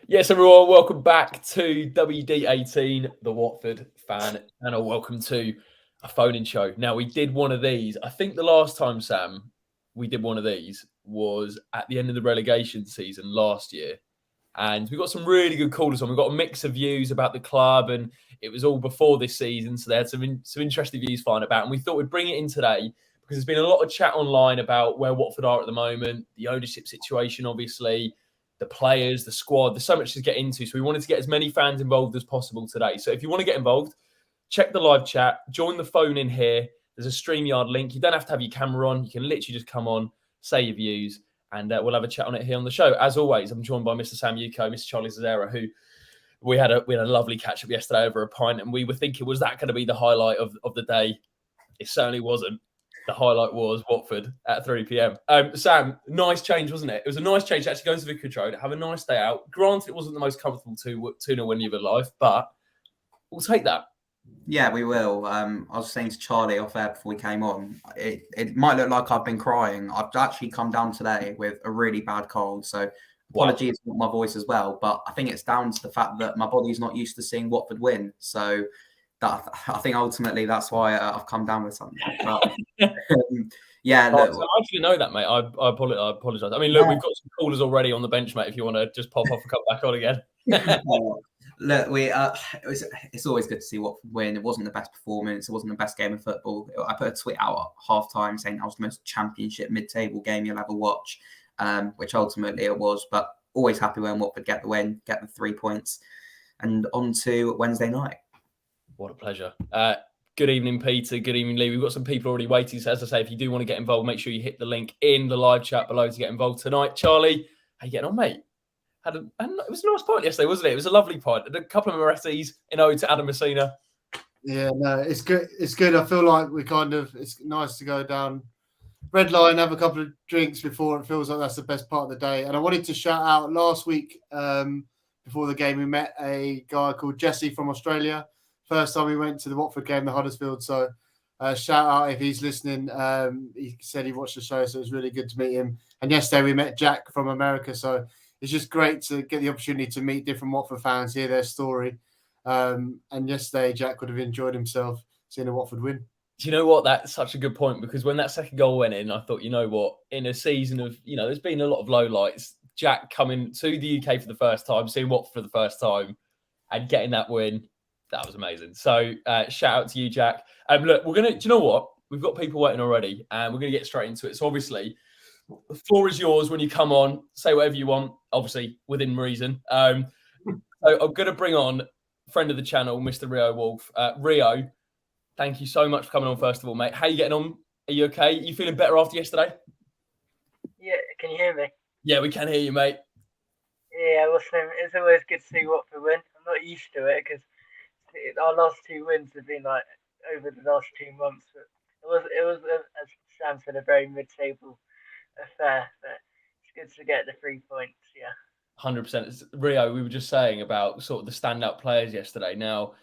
Yes, everyone, welcome back to WD18, the Watford fan channel. Welcome to a phone-in show. Now, we did one of these. I think the last time, Sam, we did one of these was at the end of the relegation season last year. And we got some really good callers on. We got a mix of views about the club, and it was all before this season. So they had some interesting views flying about. And we thought we'd bring it in today because there's been a lot of chat online about where Watford are at the moment, the ownership situation, obviously, the players, the squad. There's so much to get into. So we wanted to get as many fans involved as possible today. So if you want to get involved, check the live chat, join the phone in here. There's a StreamYard link. You don't have to have your camera on. You can literally just come on, say your views, and we'll have a chat on it here on the show. As always, I'm joined by Mr. Sam Ucko, Mr. Charlie Zazzera, who we had a lovely catch-up yesterday over a pint, and we were thinking, was that going to be the highlight of the day? It certainly wasn't. The highlight was Watford at 3 p.m. Sam, nice change, wasn't it? It was a nice change to actually go into Vicarage Road, have a nice day out. Granted, it wasn't the most comfortable 2-0 win of your life, but we'll take that. Yeah, we will. I was saying to Charlie off air before we came on, it might look like I've been crying. I've actually come down today with a really bad cold, so apologies for my voice as well. But I think it's down to the fact that my body's not used to seeing Watford win. So that I think ultimately that's why I've come down with something. But, yeah, look, I didn't know that, mate. I apologise. I mean, look, we've got some callers already on the bench, mate. If you want to just pop off and come back on again. Look, it's always good to see Watford win. It wasn't the best performance. It wasn't the best game of football. I put a tweet out at half-time saying that was the most championship mid-table game you'll ever watch, which ultimately it was. But always happy when Watford get the win, get the 3 points, and on to Wednesday night. What a pleasure. Good evening, Peter. Good evening, Lee. We've got some people already waiting. So as I say, if you do want to get involved, make sure you hit the link in the live chat below to get involved tonight. Charlie, how you getting on, mate? It was a nice point yesterday, wasn't it? It was a lovely point. A couple of Morettis in ode to Adam Messina. Yeah, no, it's good. It's good. I feel like it's nice to go down Red Line, have a couple of drinks before. It feels like that's the best part of the day. And I wanted to shout out last week, before the game, we met a guy called Jesse from Australia. First time we went to the Watford game, the Huddersfield. So shout out if he's listening. He said he watched the show, so it was really good to meet him. And yesterday we met Jack from America. So it's just great to get the opportunity to meet different Watford fans, hear their story. And yesterday, Jack would have enjoyed himself seeing a Watford win. Do you know what? That's such a good point, because when that second goal went in, I thought, you know what? In a season of, there's been a lot of lowlights. Jack coming to the UK for the first time, seeing Watford for the first time, and getting that win, that was amazing. So shout out to you, Jack. Look, do you know what? We've got people waiting already, and we're going to get straight into it. So obviously, the floor is yours when you come on. Say whatever you want, obviously within reason. So I'm going to bring on friend of the channel, Mr. Rio Wolf. Rio, thank you so much for coming on, first of all, mate. How are you getting on? Are you okay? Are you feeling better after yesterday? Yeah, can you hear me? Yeah, we can hear you, mate. Yeah, listen, it's always good to see Watford win. I'm not used to it because our last 2 wins have been like over the last 2 months. But it was as Sam said, a very mid-table affair. But it's good to get the 3 points. Yeah. 100%. Rio, we were just saying about sort of the standout players yesterday. Now,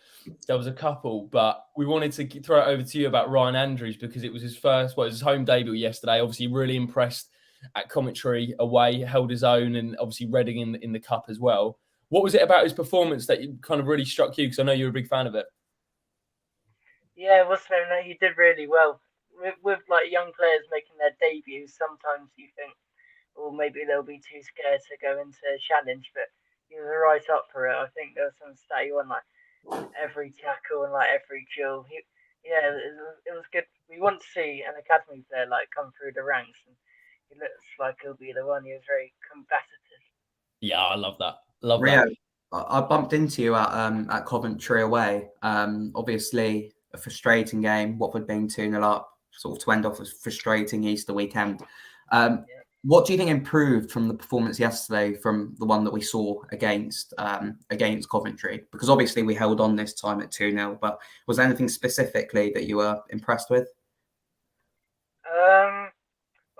there was a couple, but we wanted to throw it over to you about Ryan Andrews, because it was his his home debut yesterday. Obviously, really impressed at Coventry away, held his own, and obviously Reading in the cup as well. What was it about his performance that kind of really struck you? Because I know you're a big fan of it. Yeah, he did really well. With like young players making their debuts, sometimes you think, or maybe they'll be too scared to go into a challenge, but he was right up for it. I think there was some stat on like every tackle and like every duel. It was good. We want to see an academy player like come through the ranks, and he looks like he'll be the one. He was very combative. Yeah, I love that. Rio, I bumped into you at Coventry away. Obviously, a frustrating game. Watford being 2-0 up, sort of to end off a frustrating Easter weekend. What do you think improved from the performance yesterday from the one that we saw against Coventry? Because obviously we held on this time at 2-0, but was there anything specifically that you were impressed with?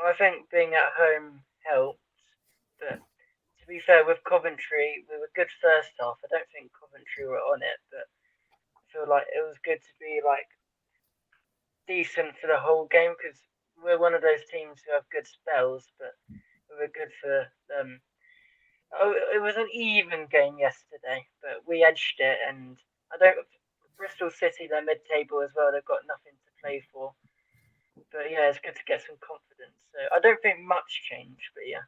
I think being at home helped, but to be fair, with Coventry, we were good first half. I don't think Coventry were on it, but I feel like it was good to be like decent for the whole game, because we're one of those teams who have good spells, but we were good for Oh, it was an even game yesterday, but we edged it, and I don't. Bristol City, they're mid-table as well. They've got nothing to play for. But yeah, it's good to get some confidence. So I don't think much changed, but yeah.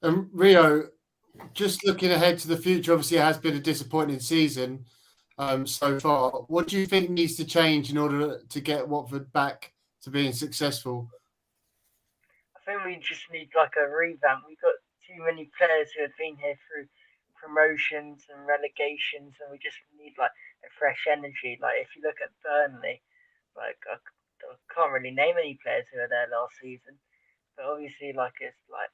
And Rio, just looking ahead to the future, obviously it has been a disappointing season so far. What do you think needs to change in order to get Watford back to being successful? I think we just need like a revamp. We've got too many players who have been here through promotions and relegations, and we just need like a fresh energy. Like if you look at Burnley, like I can't really name any players who were there last season, but obviously like it's like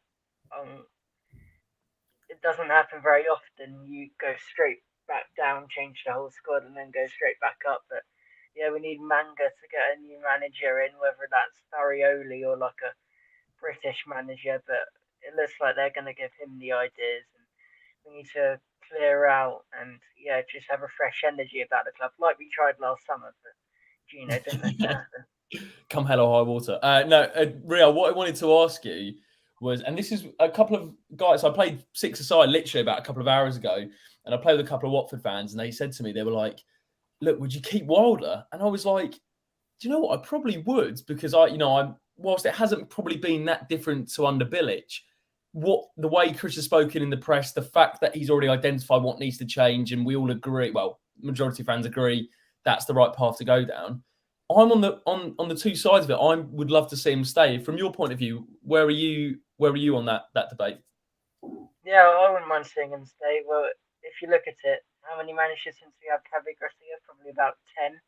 it doesn't happen very often. You go straight back down, change the whole squad, and then go straight back up. But yeah, we need Manga to get a new manager in, whether that's Farioli or like a British manager. But it looks like they're going to give him the ideas, and we need to clear out and yeah, just have a fresh energy about the club, like we tried last summer. But Gino didn't let it happen. Come hell or high water. Rio, what I wanted to ask you was, and this is a couple of guys, I played six-a-side literally about a couple of hours ago, and I played with a couple of Watford fans, and they said to me, they were like, look, would you keep Wilder? And I was like, do you know what? I probably would, because whilst it hasn't probably been that different to under Bilic, the way Chris has spoken in the press, the fact that he's already identified what needs to change, and we all agree, well, majority of fans agree that's the right path to go down. I'm on the two sides of it. I would love to see him stay. From your point of view, where are you on that debate? Yeah, I wouldn't mind seeing him stay. Well, if you look at it, how many managers since we have Javi Garcia? Probably about 10.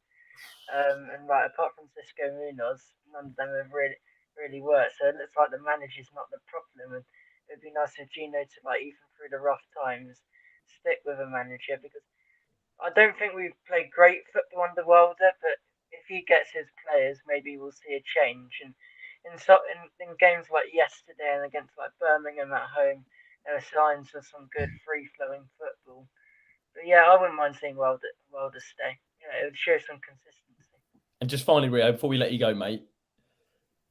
And like apart from Cisco Munoz, none of them have really worked. So it looks like the manager's not the problem. And it'd be nice for Gino to like even through the rough times stick with a manager, because I don't think we've played great football under Wilder, but if he gets his players, maybe we'll see a change. And in games like yesterday and against like Birmingham at home, there were signs of some good free flowing football. But yeah, I wouldn't mind seeing Wilder stay. Yeah, it would show some consistency. And just finally, Rio, before we let you go, mate,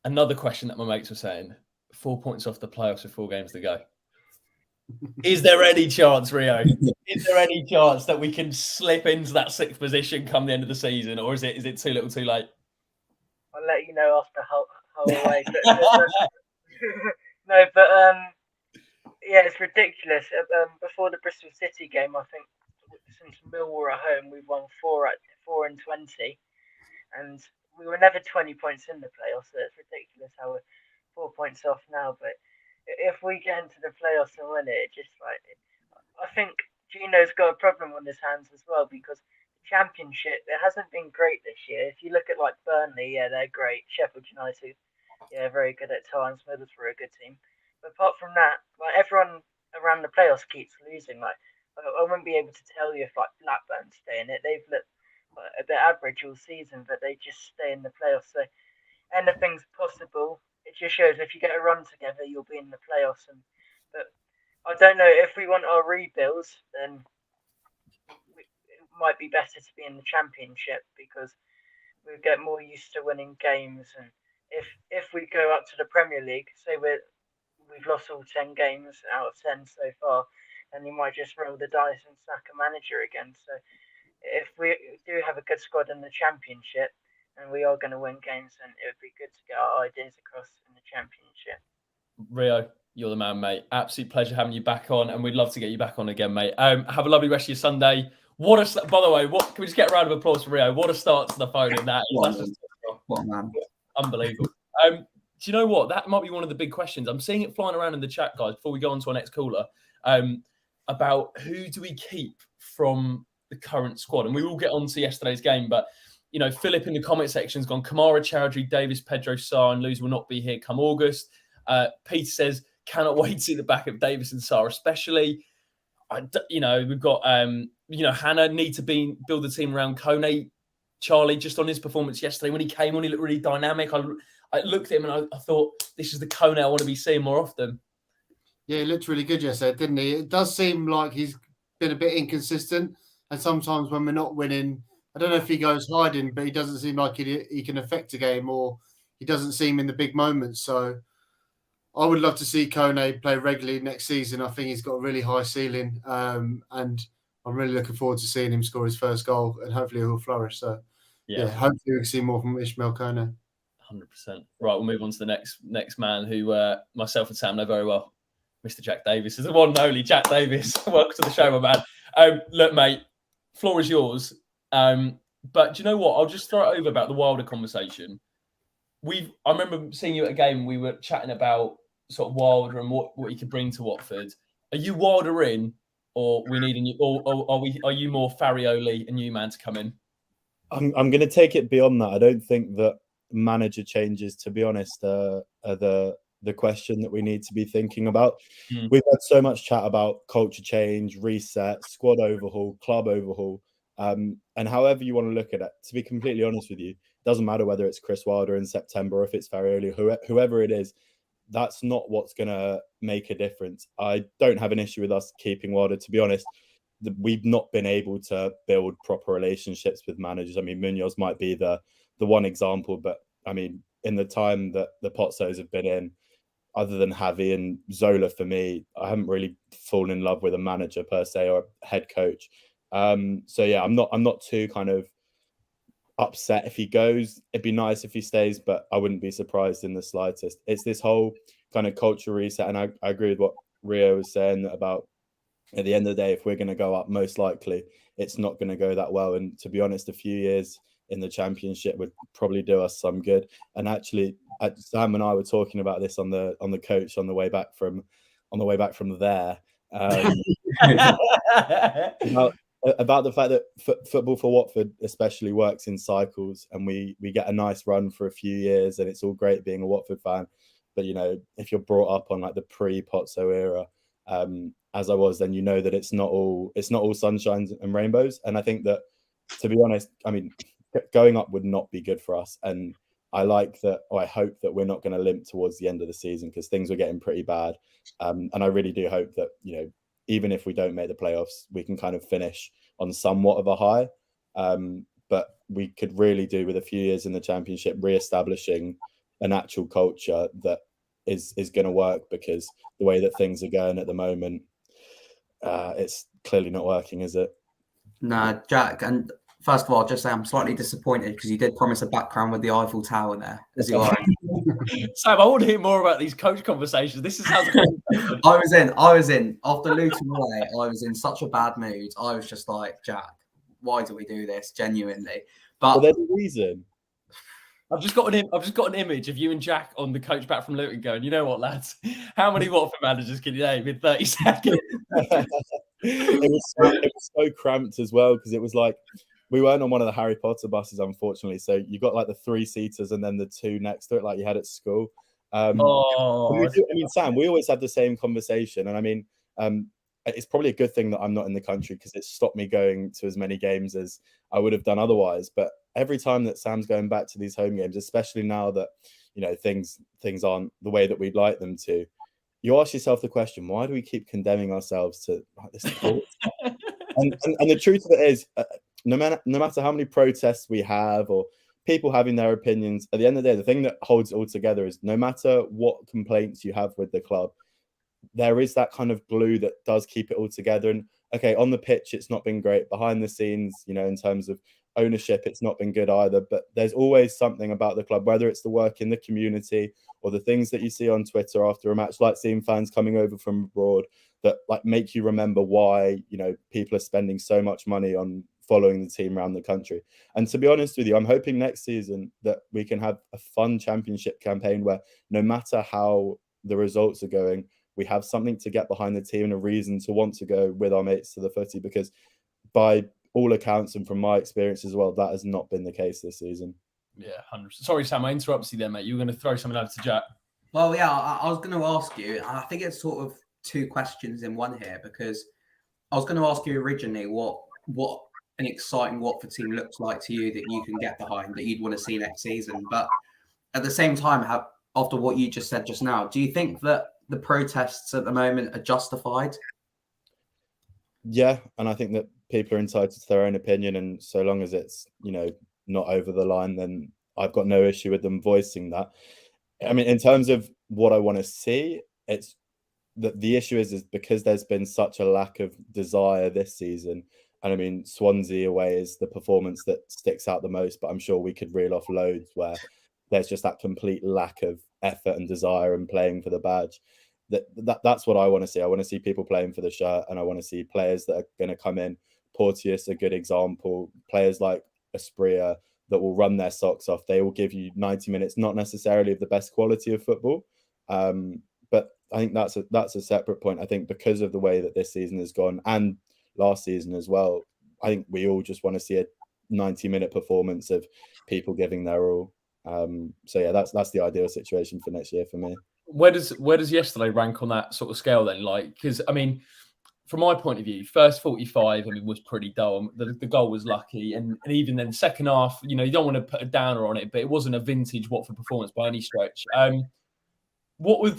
another question that my mates were saying: 4 points off the playoffs with 4 games to go. Is there any chance, Rio? Is there any chance that we can slip into that 6th position come the end of the season, or is it too little, too late? I'll let you know after whole way. No, but yeah, it's ridiculous. Before the Bristol City game, I think since Millwall at home, we've won 4 and 20, and we were never 20 points in the playoffs. So it's ridiculous how we're 4 points off now. But if we get into the playoffs and win it, I think Gino's got a problem on his hands as well, because the Championship, it hasn't been great this year. If you look at like Burnley, yeah, they're great. Sheffield United, yeah, very good at times. Middlesbrough, a good team. But apart from that, like everyone around the playoffs keeps losing. Like I wouldn't be able to tell you if like Blackburn stay in it. They've looked like, a bit average all season, but they just stay in the playoffs. So anything's possible. It just shows if you get a run together, you'll be in the playoffs. But I don't know if we want our rebuilds, then it might be better to be in the Championship, because we get more used to winning games. And if we go up to the Premier League, say we've lost all 10 games out of 10 so far, then you might just roll the dice and sack a manager again. So if we do have a good squad in the Championship, and we are going to win games, then it would be good to get our ideas across in the Championship. Rio, you're the man, mate. Absolute pleasure having you back on, and we'd love to get you back on again, mate. Have a lovely rest of your Sunday. By the way, can we just get a round of applause for Rio? What a start to the phone in that. What man. Unbelievable. Do you know what? That might be one of the big questions. I'm seeing it flying around in the chat, guys, before we go on to our next caller, about who do we keep from the current squad? And we will get on to yesterday's game, but you know, Philip in the comment section has gone, Kamara, Chowdhury, Davis, Pedro, Sarr and Luz will not be here come August. Peter says, cannot wait to see the back of Davis and Sarr, especially. We've got, Hannah need to build the team around Kone. Charlie, just on his performance yesterday, when he came on, he looked really dynamic. I looked at him and I thought, this is the Kone I want to be seeing more often. Yeah, he looked really good yesterday, didn't he? It does seem like he's been a bit inconsistent. And sometimes when we're not winning, I don't know if he goes hiding, but he doesn't seem like he can affect a game, or he doesn't seem in the big moments. So I would love to see Kone play regularly next season. I think he's got a really high ceiling, and I'm really looking forward to seeing him score his first goal, and hopefully he'll flourish. So, yeah hopefully we can see more from Ishmael Kone. 100%. Right, we'll move on to the next man who myself and Sam know very well. Mr. Jack Davis is the one and only Jack Davis. Welcome to the show, my man. Look, mate, floor is yours. But do you know what? I'll just throw it over about the Wilder conversation. I remember seeing you at a game. We were chatting about sort of Wilder and what he could bring to Watford. Are you Wilder in, or we need a new, or are you more Farioli, a new man to come in? I'm going to take it beyond that. I don't think that manager changes, to be honest, are the question that we need to be thinking about. We've had so much chat about culture change, reset, squad overhaul, club overhaul, and however you want to look at it. To be completely honest with you, it doesn't matter whether it's Chris Wilder in September or if it's Farioli, whoever it is. That's not what's going to make a difference. I don't have an issue with us keeping Wilder. To be honest, we've not been able to build proper relationships with managers. I mean, Munoz might be the one example, but I mean, in the time that the Pozzos have been in, other than Javi and Zola, for me, I haven't really fallen in love with a manager per se or a head coach. So yeah, I'm not too kind of upset if he goes. It'd be nice if he stays, but I wouldn't be surprised in the slightest. It's this whole kind of culture reset, and I agree with what Rio was saying about, at the end of the day, if we're going to go up, most likely it's not going to go that well. And to be honest, a few years in the Championship would probably do us some good. And actually, Sam and I were talking about this on the coach on the way back from there. About the fact that football for Watford especially works in cycles, and we get a nice run for a few years, and it's all great being a Watford fan. But you know, if you're brought up on like the pre-Pozzo era, as I was, then you know that it's not all sunshines and rainbows. And I think that, to be honest, I mean, going up would not be good for us. And I like that, or I hope that we're not going to limp towards the end of the season, because things were getting pretty bad. And I really do hope that, you know, even if we don't make the playoffs, we can kind of finish on somewhat of a high. But we could really do with a few years in the Championship, re-establishing an actual culture that is going to work, because the way that things are going at the moment, it's clearly not working, is it? No, Jack, and first of all, I'll just say I'm slightly disappointed because you did promise a background with the Eiffel Tower there, as you are. Sam, I want to hear more about these coach conversations. This is how I was in. After Luton away, I was in such a bad mood. I was just like, Jack, why do we do this? Genuinely. But there's a reason. I've just got an image of you and Jack on the coach back from Luton going, you know what, lads? How many Watford managers can you name in 30 seconds? It was so cramped as well, because it was like, we weren't on one of the Harry Potter buses, unfortunately. So you got like the 3-seaters and then the 2 next to it, like you had at school. I mean, Sam, we always had the same conversation. And I mean, it's probably a good thing that I'm not in the country, because it stopped me going to as many games as I would have done otherwise. But every time that Sam's going back to these home games, especially now that, you know, things aren't the way that we'd like them to, you ask yourself the question, why do we keep condemning ourselves to like this? and the truth of it is, no matter how many protests we have or people having their opinions, at the end of the day, the thing that holds it all together is, no matter what complaints you have with the club, there is that kind of glue that does keep it all together. And okay, on the pitch, it's not been great. Behind the scenes, you know, in terms of ownership, it's not been good either. But there's always something about the club, whether it's the work in the community or the things that you see on Twitter after a match, like seeing fans coming over from abroad, that like make you remember why, you know, people are spending so much money on following the team around the country. And to be honest with you, I'm hoping next season that we can have a fun Championship campaign where, no matter how the results are going, we have something to get behind the team and a reason to want to go with our mates to the footy, because by all accounts and from my experience as well, that has not been the case this season. Yeah, 100%. Sorry, Sam, I interrupted you there, mate. You were going to throw something out to Jack. Well, yeah, I was going to ask you, and I think it's sort of 2 questions in one here, because I was going to ask you originally what an exciting Watford team looks like to you that you can get behind, that you'd want to see next season. But at the same time, after what you just said just now, do you think that the protests at the moment are justified? Yeah, and I think that people are entitled to their own opinion, and so long as it's, you know, not over the line, then I've got no issue with them voicing that. I mean, in terms of what I want to see. It's the issue is because there's been such a lack of desire this season. And I mean, Swansea away is the performance that sticks out the most, but I'm sure we could reel off loads where there's just that complete lack of effort and desire and playing for the badge. That's what I want to see. I want to see people playing for the shirt, and I want to see players that are going to come in. Porteous, a good example. Players like Aspria that will run their socks off. They will give you 90 minutes, not necessarily of the best quality of football, but I think that's a separate point. I think because of the way that this season has gone and last season as well, I think we all just want to see a 90-minute performance of people giving their all. So yeah, that's the ideal situation for next year for me. Where does yesterday rank on that sort of scale then? Like, because I mean, from my point of view, first 45, I mean, was pretty dull. The goal was lucky, and even then, second half, you don't want to put a downer on it, but it wasn't a vintage Watford performance by any stretch. What were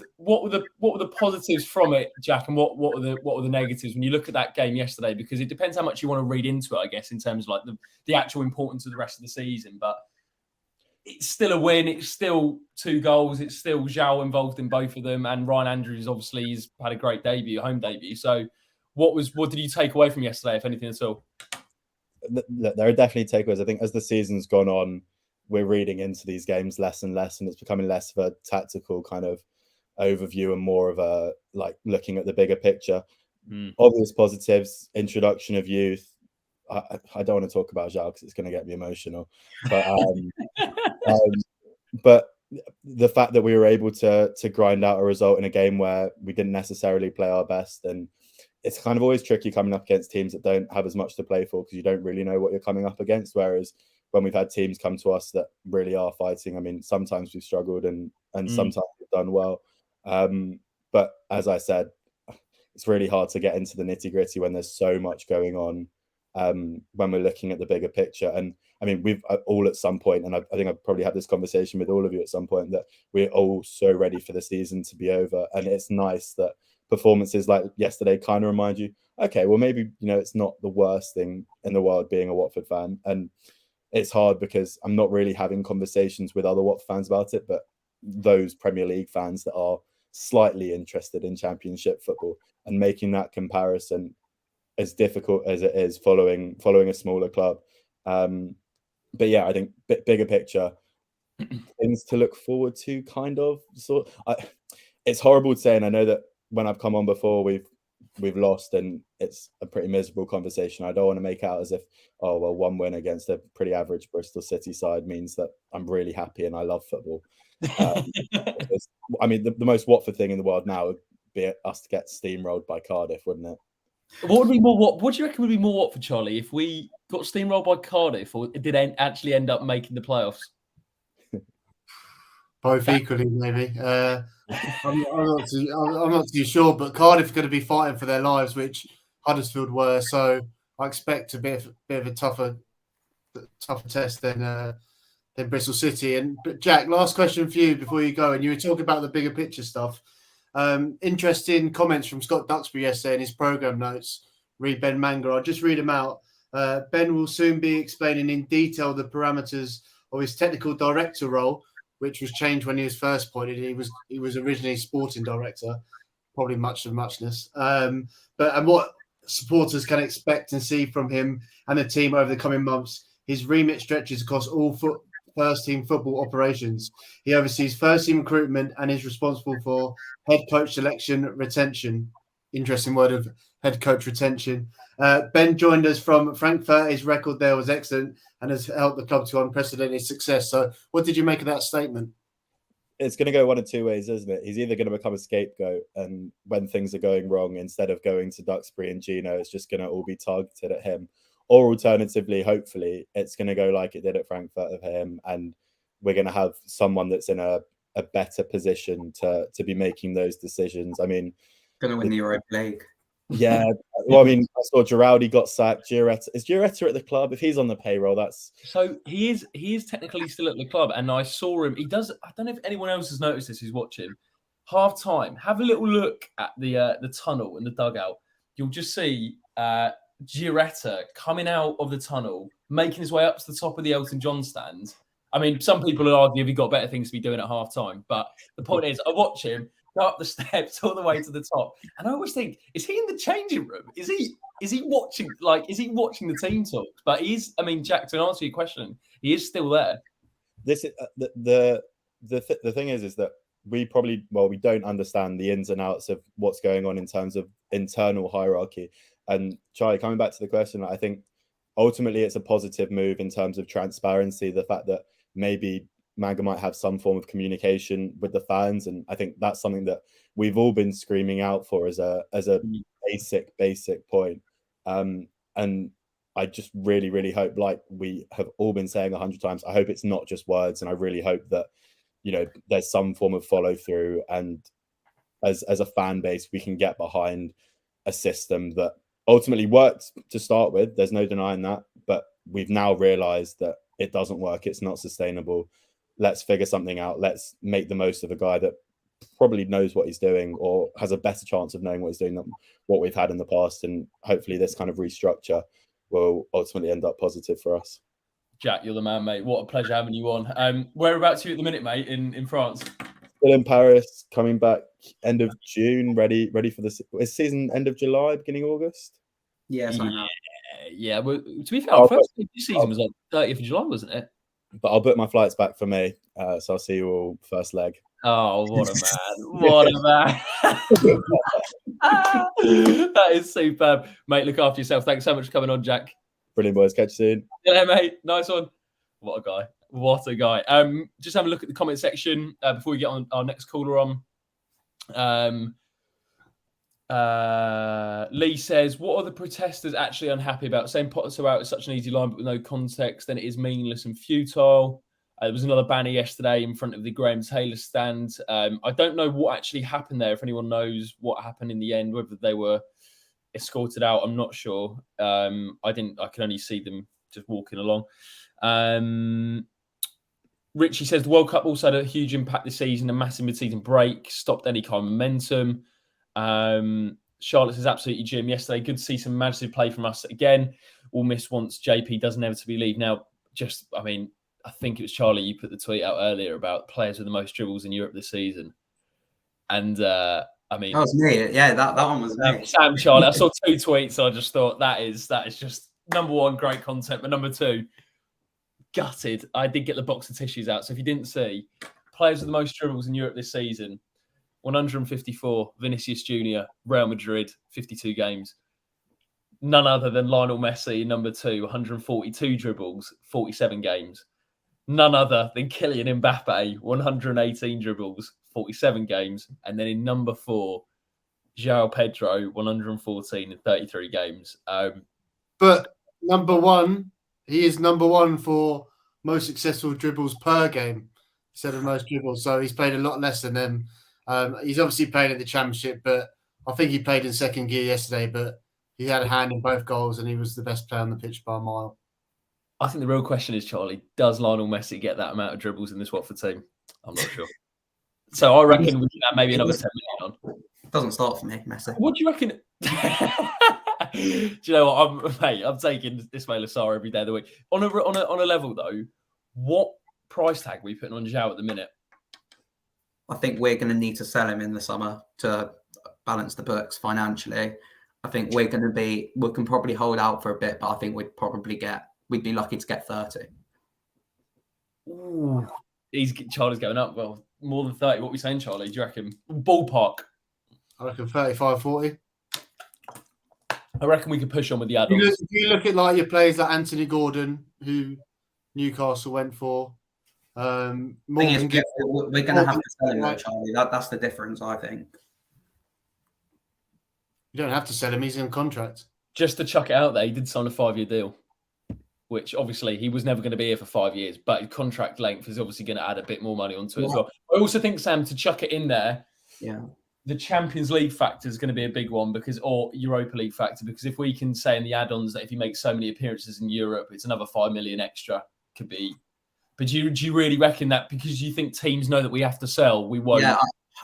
the positives from it, Jack, and what were the negatives when you look at that game yesterday? Because it depends how much you want to read into it, I guess, in terms of like the actual importance of the rest of the season. But it's still a win. It's still 2 goals. It's still Zhao involved in both of them, and Ryan Andrews obviously has had a great debut, home debut. So, what did you take away from yesterday, if anything at all? There are definitely takeaways. I think as the season's gone on, we're reading into these games less and less, and it's becoming less of a tactical kind of overview and more of a like looking at the bigger picture. Obvious positives: introduction of youth. I don't want to talk about Zhao because it's going to get me emotional, but the fact that we were able to grind out a result in a game where we didn't necessarily play our best, and it's kind of always tricky coming up against teams that don't have as much to play for because you don't really know what you're coming up against. Whereas when we've had teams come to us that really are fighting, I mean, sometimes we've struggled and sometimes we've done well. But as I said, it's really hard to get into the nitty gritty when there's so much going on. When we're looking at the bigger picture, and I mean, we've all at some point, and I think I've probably had this conversation with all of you at some point, that we're all so ready for the season to be over, and it's nice that performances like yesterday kind of remind you, okay, well maybe it's not the worst thing in the world being a Watford fan. And it's hard because I'm not really having conversations with other Watford fans about it, but those Premier League fans that are slightly interested in Championship football, and making that comparison as difficult as it is following a smaller club. But yeah, I think bigger picture, things to look forward to, kind of. It's horrible to say, and I know that when I've come on before, we've lost, and it's a pretty miserable conversation. I don't want to make out as if, oh well, one win against a pretty average Bristol City side means that I'm really happy and I love football. I mean, the most Watford thing in the world now would be us to get steamrolled by Cardiff, wouldn't it? What would be more? What do you reckon would be more Watford, Charlie, if we got steamrolled by Cardiff, or did actually end up making the playoffs? Both equally, maybe. I'm not too sure, but Cardiff are going to be fighting for their lives, which Huddersfield were. So I expect a bit of a tougher test than Bristol City. But Jack, last question for you before you go. And you were talking about the bigger picture stuff. Interesting comments from Scott Duxbury yesterday in his program notes. Read Ben Manga. I'll just read them out. Ben will soon be explaining in detail the parameters of his technical director role, which was changed when he was first appointed. He was originally sporting director, probably much of muchness. And what supporters can expect and see from him and the team over the coming months. His remit stretches across all first-team football operations. He oversees first-team recruitment and is responsible for head coach selection, retention. Interesting word of head coach retention. Ben joined us from Frankfurt. His record there was excellent and has helped the club to unprecedented success. So what did you make of that statement? It's going to go one of two ways, isn't it? He's either going to become a scapegoat, and when things are going wrong, instead of going to Duxbury and Gino, it's just going to all be targeted at him. Or alternatively, hopefully, it's going to go like it did at Frankfurt of him, and we're going to have someone that's in a better position to be making those decisions. I mean, going to win the Europa League. Yeah, well, I mean, I saw Giraldi got sacked. Is Giuretta at the club? If he's on the payroll, that's so he is technically still at the club, and I saw him. He does. I don't know if anyone else has noticed this who's watching. Half time, have a little look at the tunnel and the dugout. You'll just see Giuretta coming out of the tunnel, making his way up to the top of the Elton John stand, I mean, some people will argue if he got better things to be doing at half time. But the point is, I watch him go up the steps all the way to the top, and I always think, is he in the changing room? Is he watching? Like, is he watching the team talks? But he's. I mean, Jack, to answer your question, he is still there. This is the thing is that we don't understand the ins and outs of what's going on in terms of internal hierarchy. And Charlie, coming back to the question, I think ultimately it's a positive move in terms of transparency. The fact that maybe Manga might have some form of communication with the fans, and I think that's something that we've all been screaming out for as a basic point. And I just really, really hope, like we have all been saying 100 times, I hope it's not just words, and I really hope that there's some form of follow through, and as a fan base we can get behind a system that ultimately worked to start with. There's no denying that, but we've now realized that it doesn't work. It's not sustainable. Let's figure something out. Let's make the most of a guy that probably knows what he's doing, or has a better chance of knowing what he's doing than what we've had in the past. And hopefully this kind of restructure will ultimately end up positive for us. Jack, you're the man, mate. What a pleasure having you on. Whereabouts are you at the minute, mate, in France? Still in Paris, coming back end of June, ready for the season, end of July, beginning August. Yes, I know. Yeah. Well, to be fair, our first season was like 30th of July, wasn't it? But I'll book my flights back for May, so I'll see you all first leg. Oh, what a man. What a man. That is superb. Mate, look after yourself. Thanks so much for coming on, Jack. Brilliant, boys. Catch you soon. Yeah, mate. Nice one. What a guy. What a guy. Just have a look at the comment section before we get on our next caller on. Lee says, what are the protesters actually unhappy about? Saying Potter out is such an easy line, but with no context, then it is meaningless and futile. There was another banner yesterday in front of the Graham Taylor stand. I don't know what actually happened there. If anyone knows what happened in the end, whether they were escorted out, I'm not sure. I can only see them just walking along. Richie says the World Cup also had a huge impact this season, a massive mid-season break, stopped any kind of momentum. Charlotte says absolutely, Jim. Yesterday, good to see some massive play from us again. We'll miss once JP does inevitably leave. Now, I think it was Charlie, you put the tweet out earlier about players with the most dribbles in Europe this season. And that was me. Yeah, that one was me. Sam, Charlie. I saw two tweets, so I just thought that is just number one, great content, but number two, gutted. I did get the box of tissues out. So if you didn't see, players with the most dribbles in Europe this season, 154, Vinicius Jr., Real Madrid, 52 games. None other than Lionel Messi, number 2, 142 dribbles, 47 games. None other than Kylian Mbappe, 118 dribbles, 47 games. And then in number 4, João Pedro, 114 in 33 games. But number one, he is number one for most successful dribbles per game instead of most dribbles. So he's played a lot less than them. He's obviously playing in the Championship, but I think he played in second gear yesterday, but he had a hand in both goals and he was the best player on the pitch by a mile. I think the real question is, Charlie, does Lionel Messi get that amount of dribbles in this Watford team? I'm not sure. So I reckon we can have maybe another 10 million on. Doesn't start for me, Messi. What do you reckon? Do you know what? I'm taking Ismail Assar every day of the week. On a level, though, what price tag are we putting on João at the minute? I think we're going to need to sell him in the summer to balance the books financially. I think we can probably hold out for a bit, but I think we'd be lucky to get 30. Ooh, Charlie's going up. Well, more than 30. What are we saying, Charlie? Do you reckon? Ballpark. I reckon 35, 40. I reckon we could push on with the add-ons. If you look at like your players like Anthony Gordon, who Newcastle went for. We're going to have to sell him though, Charlie. That's the difference, I think. You don't have to sell him. He's in contract. Just to chuck it out there, he did sign a 5-year deal, which obviously he was never going to be here for 5 years, but contract length is obviously going to add a bit more money onto it as well. I also think, Sam, to chuck it in there, the Champions League factor is going to be a big one or Europa League factor, because if we can say in the add-ons that if he makes so many appearances in Europe, it's another 5 million extra, could be. But do you really reckon that because you think teams know that we have to sell, we won't? Yeah,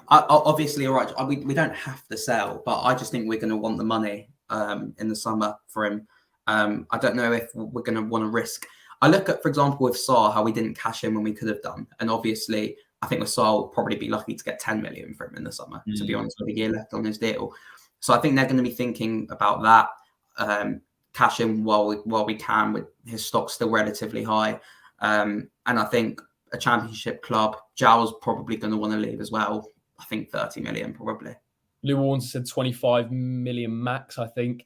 obviously, you're right. We don't have to sell, but I just think we're going to want the money in the summer for him. I don't know if we're going to want to risk. I look at, for example, with Sarr, how we didn't cash in when we could have done. And obviously, I think with Sarr, we'll probably be lucky to get 10 million from him in the summer, to be honest, with a year left on his deal. So I think they're going to be thinking about that, cash in while we can, with his stock still relatively high. And I think a championship club, Zhao's probably going to want to leave as well. I think 30 million probably. Lou Warnes said 25 million max, I think.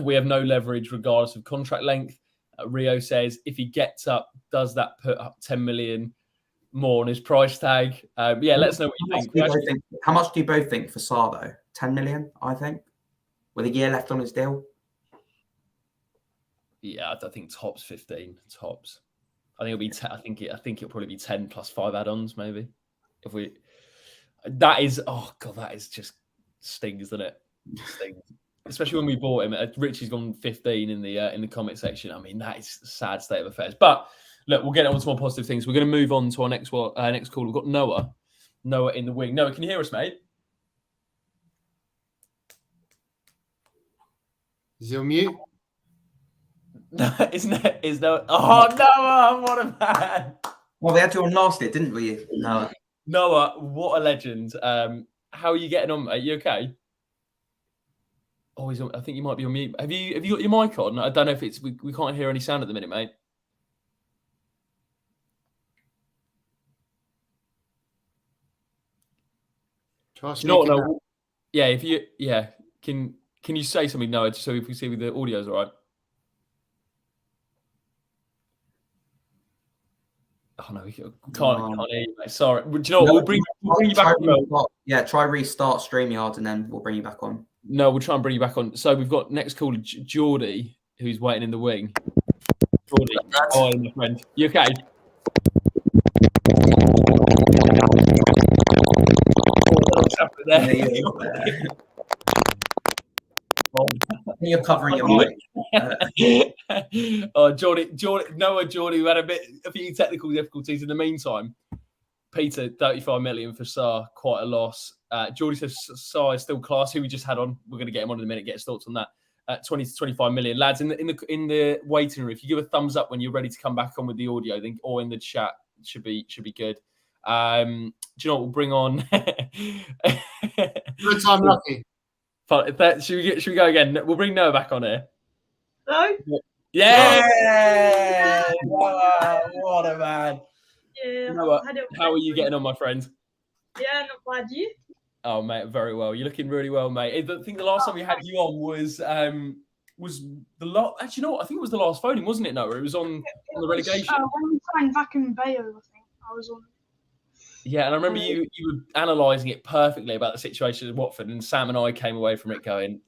We have no leverage regardless of contract length. Rio says, if he gets up, does that put up 10 million more on his price tag? Yeah, let us know what you think. How much do you both think for Sarr, though? 10 million, I think, with a year left on his deal? Yeah, I think tops 15, tops. I think it'll be. I think it'll probably be 10 plus 5 add-ons, maybe. If we, that is. Oh god, that is just stings, doesn't it? Stings. Especially when we bought him. Richie's gone 15 in the comment section. I mean, that is a sad state of affairs. But look, we'll get on to more positive things. We're going to move on to our next call. We've got Noah in the wing. Noah, can you hear us, mate? Is he on mute? No, is no. Oh, Noah, what a man! Well, we had you on last year, didn't we? Noah, what a legend. How are you getting on, mate? You okay? Oh, he's on, I think you might be on mute. Have you got your mic on? I don't know if it's we can't hear any sound at the minute, mate. Try You know what, no, yeah, can you say something, Noah, just so we can see if the audio's all right? Oh no, we can't hear you, mate. Sorry. Do you know what? We'll bring you back on. Yeah, try restart StreamYard and then we'll bring you back on. No, we'll try and bring you back on. So we've got next caller, Jordy, who's waiting in the wing. Jordy, hi, my friend. You okay? You're covering your mic. Oh, Jordy, we had a few technical difficulties. In the meantime, Peter, 35 million for Sarr, quite a loss. Jordy says Sarr is still class, who we just had on. We're going to get him on in a minute, get his thoughts on that. 20 to 25 million. Lads, in the waiting room, if you give a thumbs up when you're ready to come back on with the audio, then, or in the chat, should be good. Do you know what we'll bring on? Good time, lucky. Should we go again? We'll bring Noah back on here. Hello? Yeah! Wow, what a man. Yeah. Noah, how are you getting on, my friend? Yeah, not bad. You? Oh, mate, very well. You're looking really well, mate. I think the last time we had you on was the last. Actually, no, I think it was the last phoning, wasn't it, Noah? It was on the relegation. When we signed back in Bayo, I think I was on. Yeah, and I remember you were analysing it perfectly about the situation at Watford, and Sam and I came away from it going,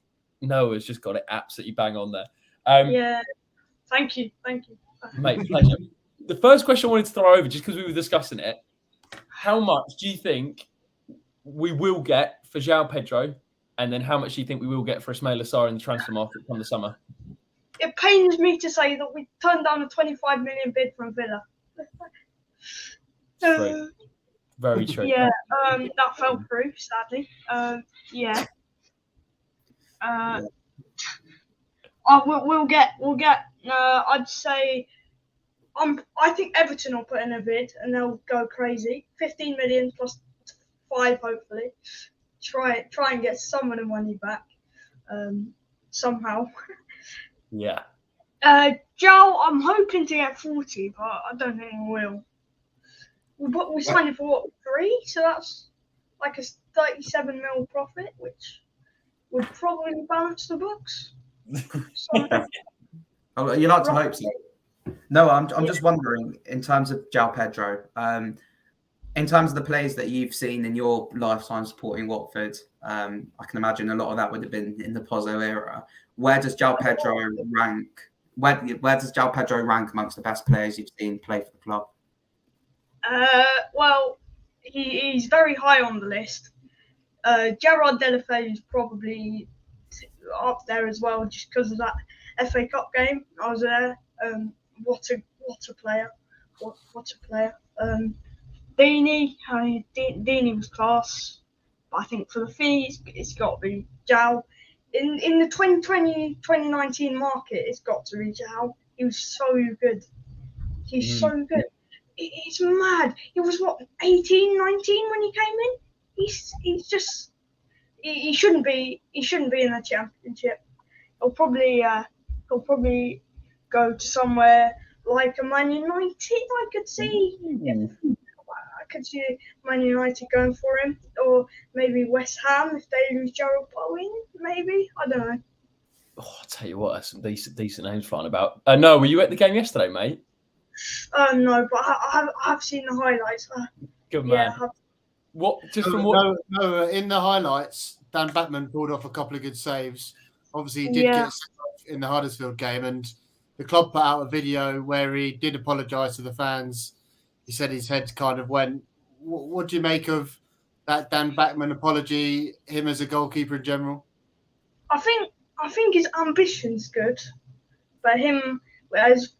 Noah's just got it absolutely bang on there. Yeah, thank you. Mate, pleasure. The first question I wanted to throw over, just because we were discussing it, how much do you think we will get for João Pedro, and then how much do you think we will get for Ismaila Sarr in the transfer market come the summer? It pains me to say that we turned down a 25 million bid from Villa. True. Very true. Yeah, that fell through, sadly. Yeah. We'll get. I'd say. I think Everton will put in a bid and they'll go crazy. 15 million plus 5, hopefully. Try and get some of the money back, somehow. Yeah. Joe, I'm hoping to get 40, but I don't think we will. We signed it for what, 3? So that's like a 37 mil profit, which would probably balance the books. Oh, you like to hope so. No, I'm just wondering, in terms of João Pedro, in terms of the players that you've seen in your lifetime supporting Watford, I can imagine a lot of that would have been in the Pozzo era. Where does João Pedro rank? Where does João Pedro rank amongst the best players you've seen play for the club? Well, he's very high on the list. Gerard Deulofeu is probably up there as well, just because of that FA Cup game. I was there. What a player! What a player! Deeney was class, but I think for the fee, it's got to be João. In the 2020-2019 market, it's got to be João. He was so good. He's so good. It's mad. He was, 18, 19 when he came in? He's just... He shouldn't be in the Championship. He'll probably go to somewhere like a Man United. I could see Man United going for him, or maybe West Ham if they lose Gerald Bowen. Maybe, I don't know. Oh, I'll tell you what, that's some decent names flying about. No, were you at the game yesterday, mate? No, but I have seen the highlights. Good man. Yeah, what? Just from what? No, in the highlights, Dan Batman pulled off a couple of good saves. Obviously, he did get sent off in the Huddersfield game, and the club put out a video where he did apologise to the fans. He said his head kind of went. What do you make of that Dan Batman apology? Him as a goalkeeper in general. I think his ambition's good, but him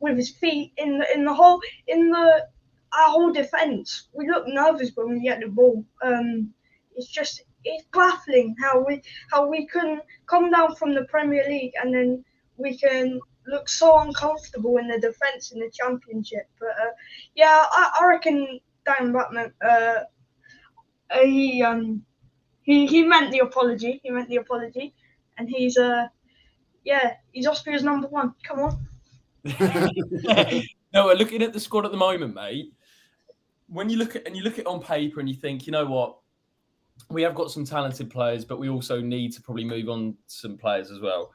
with his feet in our whole defence, we look nervous when we get the ball. It's baffling how we can come down from the Premier League and then we can look so uncomfortable in the defence in the Championship. But I reckon Dan Batman he meant the apology. He meant the apology, and he's Austria's number one. Come on. No, we're looking at the squad at the moment, mate. When you look at it on paper and you think, you know what, we have got some talented players, but we also need to probably move on some players as well.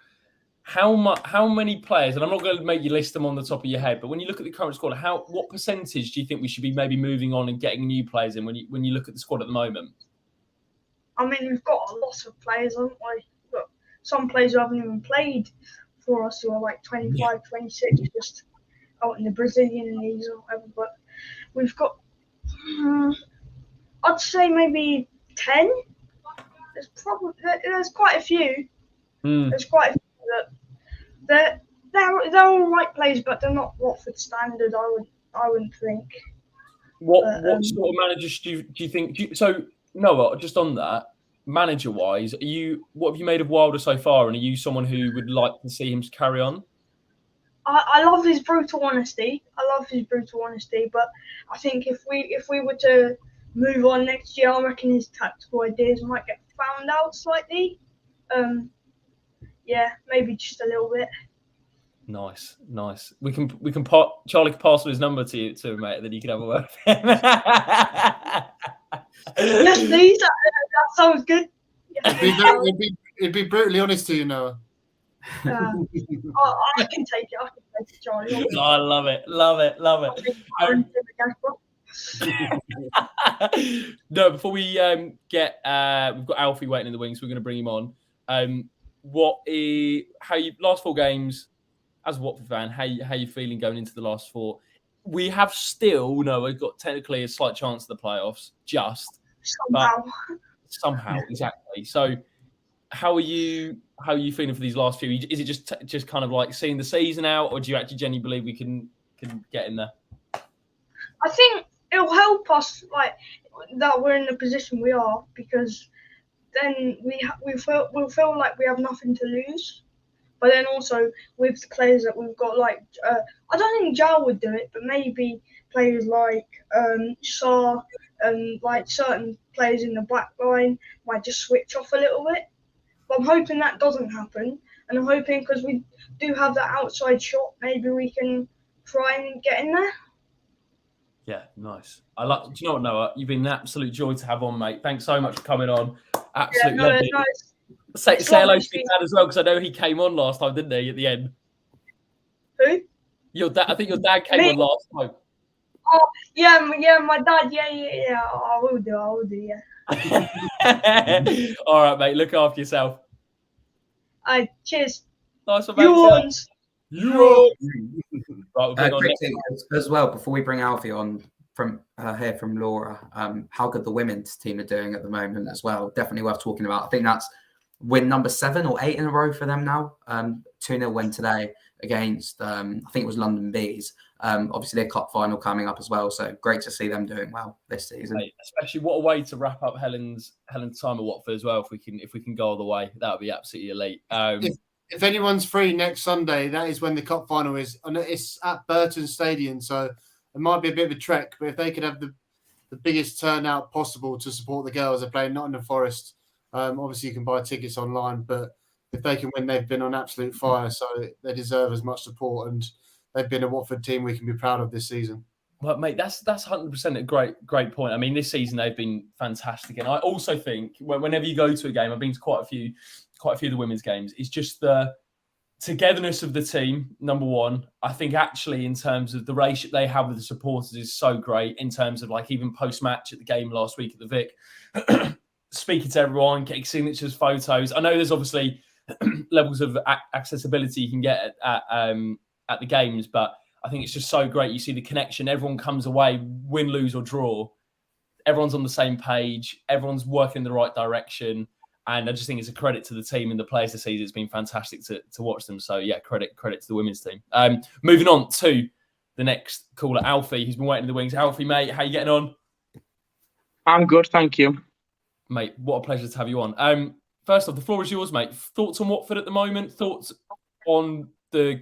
How many players, and I'm not going to make you list them on the top of your head, but when you look at the current squad, what percentage do you think we should be maybe moving on and getting new players in when you look at the squad at the moment? I mean, we've got a lot of players, haven't we? But some players who haven't even played for us who are like 25, 26, just out in the Brazilian leagues or whatever. But we've got, I'd say maybe 10. There's quite a few. There's quite a few that they're all right players, but they're not Watford standard. I wouldn't think. What sort of managers do you think? So Noah, just on that, manager-wise, what have you made of Wilder so far, and are you someone who would like to see him carry on? I love his brutal honesty. But I think if we were to move on next year, I reckon his tactical ideas might get found out slightly. Maybe just a little bit. Nice. We can Charlie can pass his number to you, mate, and then you can have a word with him. Yes, please. That sounds good. It'd be brutally honest to you, Noah. I can take it, Charlie. Oh, I love it. No, before we we've got Alfie waiting in the wings, so we're going to bring him on. Last 4 games as a Watford fan, how you feeling going into the last 4? We have still we've got technically a slight chance of the playoffs, somehow exactly. So how are you feeling for these last few? Is it just kind of like seeing the season out, or do you actually genuinely believe we can get in there? I think it'll help us that we're in the position we are, because then we'll feel like we have nothing to lose. But then also with the players that we've got, I don't think Jal would do it, but maybe players like Shah and certain players in the back line might just switch off a little bit. But I'm hoping that doesn't happen, and I'm hoping because we do have that outside shot, maybe we can try and get in there. Yeah, nice. Do you know what, Noah? You've been an absolute joy to have on, mate. Thanks so much for coming on. Absolutely loved it. Nice. Say hello to your dad as well, because I know he came on last time, didn't he? At the end. Who? Your dad. I think your dad came on last time. Oh yeah, my dad. Yeah. I will do. Yeah. All right, mate. Look after yourself. Cheers. Nice one, mate. You. Right, quick thing as well before we bring Alfie on from Laura. How good the women's team are doing at the moment as well. Definitely worth talking about. I think that's win number 7 or 8 in a row for them now. 2-0 win today against I think it was London Bees. Obviously their cup final coming up as well, so great to see them doing well this season. Mate, especially what a way to wrap up Helen's time at Watford as well. If we can go all the way, that would be absolutely elite. if anyone's free next Sunday, that is when the cup final is. And it's at Burton Stadium, so it might be a bit of a trek. But if they could have the biggest turnout possible to support the girls, they're playing Nottingham Forest. Obviously, you can buy tickets online, but if they can win, they've been on absolute fire, so they deserve as much support. And they've been a Watford team we can be proud of this season. Well, mate, that's 100% a great point. I mean, this season they've been fantastic, and I also think whenever you go to a game, I've been to quite a few of the women's games. It's just the togetherness of the team. Number one, I think actually in terms of the relationship they have with the supporters is so great. In terms of like even post match at the game last week at the Vic, speaking to everyone, getting signatures, photos. I know there's obviously levels of accessibility you can get at the games, but I think it's just so great. You see the connection. Everyone comes away, win, lose or draw. Everyone's on the same page. Everyone's working in the right direction. And I just think it's a credit to the team and the players this season. It's been fantastic to watch them. So, yeah, credit to the women's team. Moving on to the next caller, Alfie, who's been waiting in the wings. Alfie, mate, how you getting on? I'm good, thank you. Mate, what a pleasure to have you on. First off, the floor is yours, mate. Thoughts on Watford at the moment? Thoughts on the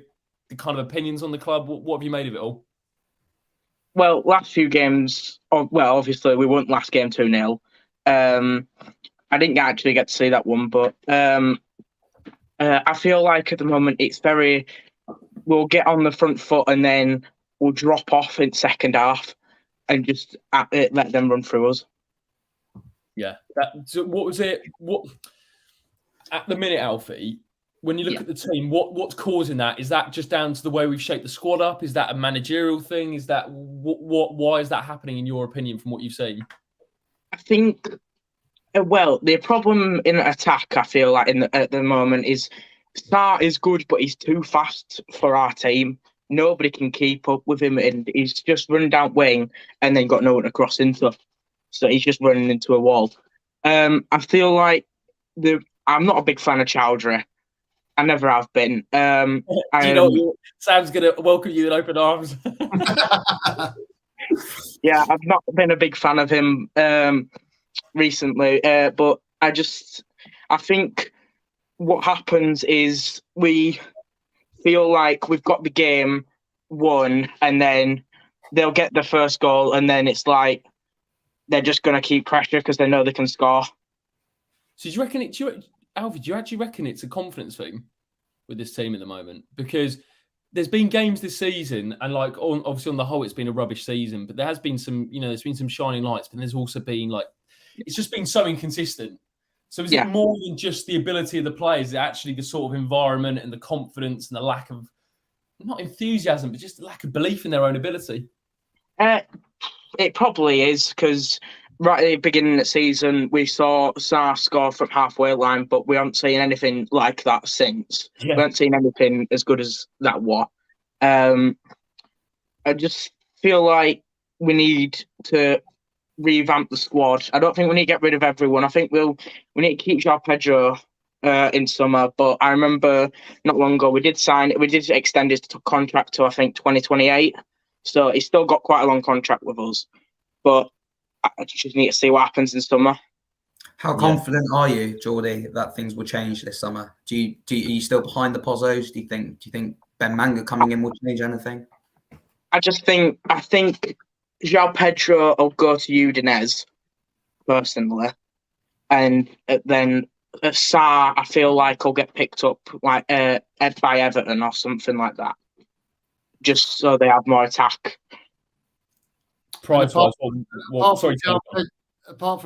kind of opinions on the club? What have you made of it all? Well, last few games, obviously we won last game 2-0. I didn't actually get to see that one, but I feel like at the moment it's we'll get on the front foot and then we'll drop off in second half and just let them run through us. Yeah. So what was it? What at the minute, Alfie? When you look at the team, what's causing that? Is that just down to the way we've shaped the squad up? Is that a managerial thing? Is that why is that happening in your opinion from what you've seen? I think, the problem in attack, I feel like at the moment is Sarr is good, but he's too fast for our team. Nobody can keep up with him, and he's just running down wing and then got no one to cross into. So he's just running into a wall. I feel like I'm not a big fan of Chowdhury. I never have been. Sam's going to welcome you in open arms. Yeah, I've not been a big fan of him recently, but I think what happens is we feel like we've got the game won, and then they'll get the first goal, and then it's like they're just going to keep pressure because they know they can score. So do you reckon Alfie, do you actually reckon it's a confidence thing with this team at the moment? Because there's been games this season, and obviously on the whole, it's been a rubbish season. But there has been some, there's been some shining lights. But there's also been it's just been so inconsistent. So is it more than just the ability of the players? Is it actually the sort of environment and the confidence and the lack of not enthusiasm, but just the lack of belief in their own ability? It probably is because right at the beginning of the season, we saw Sarr score from halfway line, but we haven't seen anything like that since. Yeah. We haven't seen anything as good as that was. I just feel like we need to revamp the squad. I don't think we need to get rid of everyone. I think we need to keep João Pedro in summer. But I remember not long ago we did extend his contract to I think 2028. So he's still got quite a long contract with us. But I just need to see what happens in summer. How confident are you, Jordy, that things will change this summer? Are you still behind the Pozzos? Do you think Ben Manga coming in will change anything? I think João Pedro will go to Udinese personally, and then Sarr I feel like will get picked up by Everton or something like that, just so they have more attack. Apart from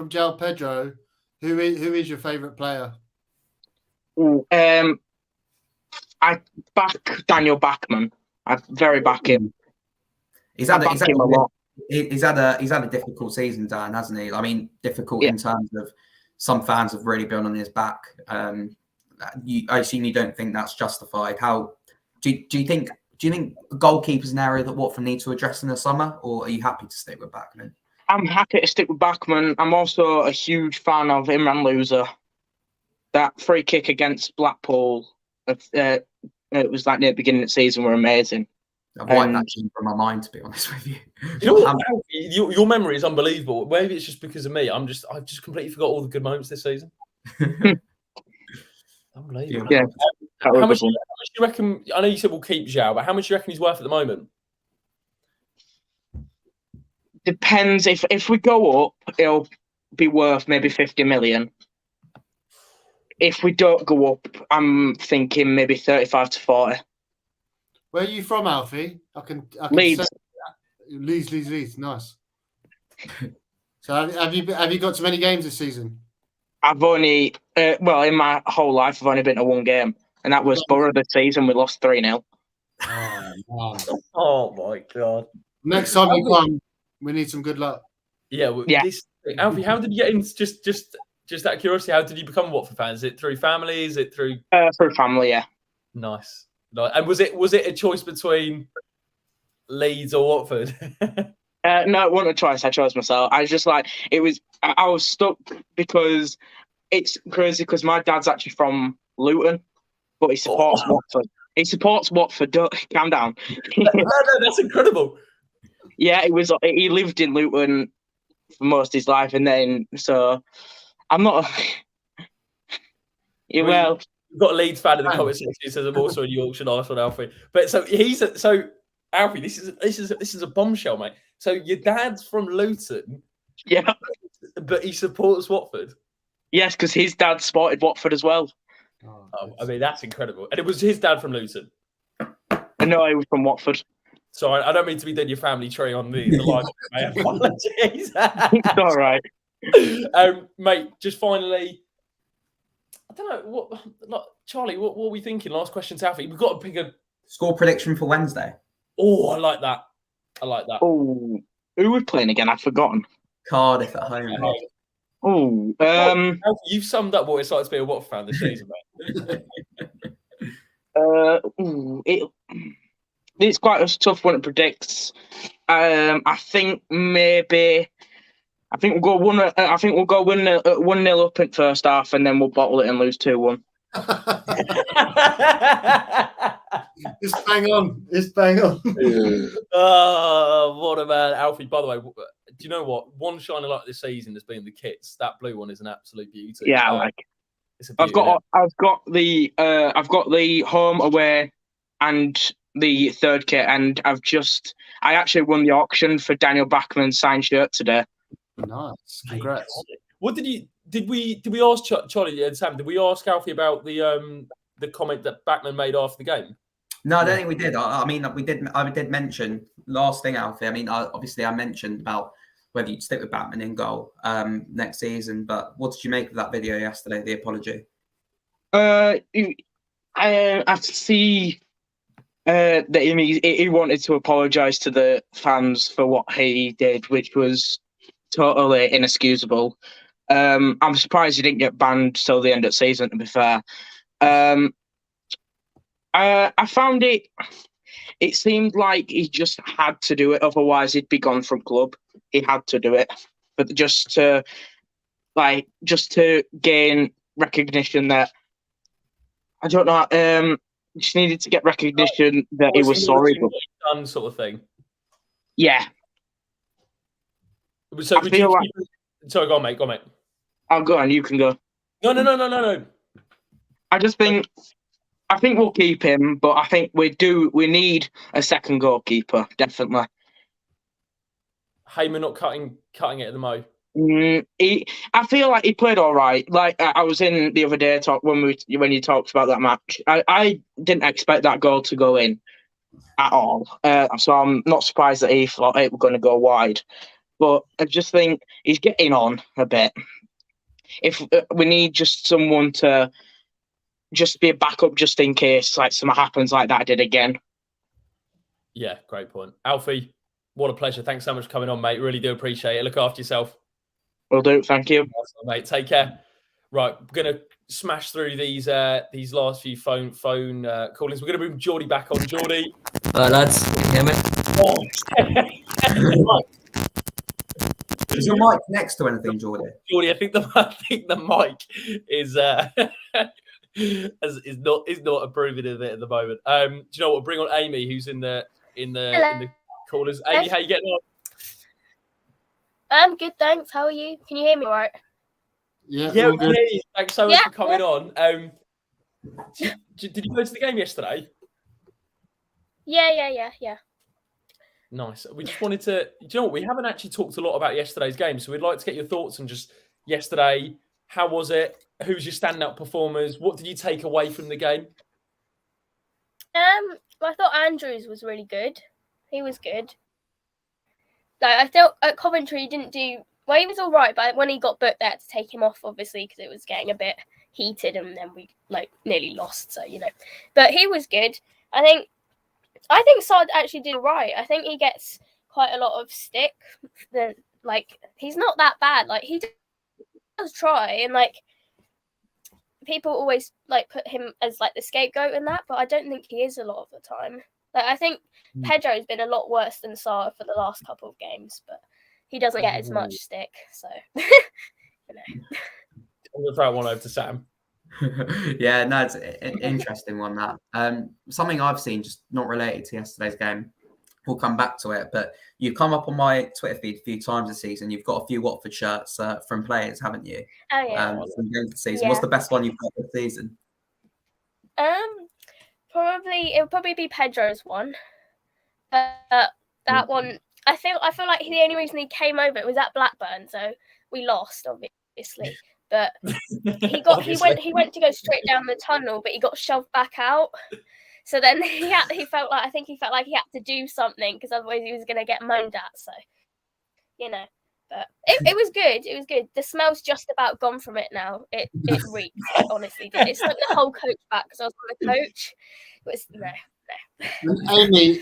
João Pedro, who is your favourite player? I back Daniel Bachmann. I very back him. He's had a difficult season, Dan, hasn't he? I mean, difficult in terms of some fans have really been on his back. I assume you don't think that's justified. How do you think goalkeeper's an area that Watford need to address in the summer, or are you happy to stick with Bachmann? I'm happy to stick with Bachmann. I'm also a huge fan of Imran Louza. That free kick against Blackpool, it was like near the beginning of the season, were amazing. I've wiped that team from my mind, to be honest with you. Your memory is unbelievable. Maybe it's just because of me. I've just completely forgot all the good moments this season. Unbelievable. Yeah. How much do you reckon? I know you said we'll keep Zhao, but how much do you reckon he's worth at the moment? Depends. If we go up, it'll be worth maybe 50 million. If we don't go up, I'm thinking maybe 35 to 40. Where are you from, Alfie? I can Leeds. Leeds. Nice. So have you got to many games this season? I've only, in my whole life, I've only been to one game, and that was Borough this season. We lost 3-0. Oh, man. Oh my god! Next time you come, we need some good luck. Yeah, Alfie, how did you get in? Just out of curiosity, how did you become a Watford fan? Is it through family? Is it through family? Yeah. Nice. And was it a choice between Leeds or Watford? No, it wasn't a choice. I chose myself. I was just like, I was stuck because it's crazy because my dad's actually from Luton, but he supports Watford. He supports Watford. Don't calm down. No, that's incredible. Yeah, he lived in Luton for most of his life, and then so I'm not. We've got a Leeds fan in the comment section who says I'm also in Yorkshire. Nice one, Alfie. But so Alfie, this is a bombshell, mate. So your dad's from Luton, yeah, but he supports Watford. Yes, because his dad supported Watford as well. Oh, I mean, that's incredible. And it was his dad from Luton. No, he was from Watford. Sorry, I don't mean to be doing your family tree on the live. My apologies. It's all right. Mate, just finally, I don't know Charlie. What are we thinking? Last question to Alfie. We've got to pick a Score prediction for Wednesday. Oh, I like that. Oh, who are we playing again? I've forgotten. Cardiff at home. Oh, Alfie, you've summed up what it's like to be a Watford fan this season, mate. It's quite a tough one to predict. I think we'll go 1-0 up in first half, and then we'll bottle it and lose 2-1. It's bang on. Oh, what a man, Alfie. By the way, do you know what? One shining light this season has been the kits. That blue one is an absolute beauty. Yeah, I like it. It's a beauty. I've got the home, away, and the third kit, and I actually won the auction for Daniel Bachmann's signed shirt today. Nice, congrats. What did we ask Charlie and Sam? Did we ask Alfie about the comment that Bachmann made after the game? No, I don't think we did. I mean, we did. I did mention last thing, Alfie. I mean, obviously, I mentioned about whether you'd stick with Bachmann in goal next season. But what did you make of that video yesterday? The apology. I see that he wanted to apologise to the fans for what he did, which was totally inexcusable. I'm surprised he didn't get banned till the end of the season, to be fair. I found it seemed like he just had to do it, otherwise he'd be gone from club. He had to do it, but just to gain recognition that, I don't know, just needed to get recognition that he was sorry. Done sort of thing. Yeah. So sorry, go on, mate. I'll go on. You can go. No. I think we'll keep him, but I think we need a second goalkeeper, definitely. Heyman not cutting it at the mo. I feel like he played all right. Like I was in the other day when you talked about that match. I didn't expect that goal to go in at all. So I'm not surprised that he thought it was going to go wide. But I just think he's getting on a bit. If we need just someone to just be a backup, just in case like something happens like that I did again. Yeah, great point, Alfie. What a pleasure. Thanks so much for coming on, mate. Really do appreciate it. Look after yourself. Will do. Thank you, mate. Take care. Right, we're gonna smash through these last few phone callings. We're gonna bring Jordy back on. Jordy. Lads, can you hear me? Oh. Is your mic next to anything, Jordy? Jordy, I think the mic is is not approving of it at the moment. Do you know what? We'll bring on Amy, who's in the callers. Amy, how you getting on? I'm good, thanks. How are you? Can you hear me all right? Yeah, we can hear you. Thanks so much for coming on. Did you go to the game yesterday? Yeah. Nice. We just wanted to, do you know what? We haven't actually talked a lot about yesterday's game, so we'd like to get your thoughts on just yesterday. How was it? Who's your standout performers? What did you take away from the game? I thought Andrews was really good. He was good. Like, I thought at Coventry he didn't do well. He was all right, but when he got booked, they had to take him off, obviously, because it was getting a bit heated, and then we nearly lost. So but he was good. I think Sard actually did all right. I think he gets quite a lot of stick. He's not that bad. Like, he does try, and people always put him as the scapegoat in that, but I don't think he is a lot of the time. I think Pedro's been a lot worse than Sarr for the last couple of games, but he doesn't get as much stick. So, I'm gonna throw one over to Sam. Yeah, no, it's an interesting one. That something I've seen, just not related to yesterday's game. We'll come back to it, but you've come up on my Twitter feed a few times this season. You've got a few Watford shirts from players, haven't you? Oh yeah. From games this season. Yeah. What's the best one you've got this season? It'll probably be Pedro's one. That one, I feel like the only reason he came over it was at Blackburn, so we lost, obviously. But he went to go straight down the tunnel, but he got shoved back out. So then he felt like he had to do something, because otherwise he was going to get moaned at. So, but it was good. It was good. The smell's just about gone from it now. It reeked, honestly. It took the whole coach back, because I was on the coach. It was no. Amy,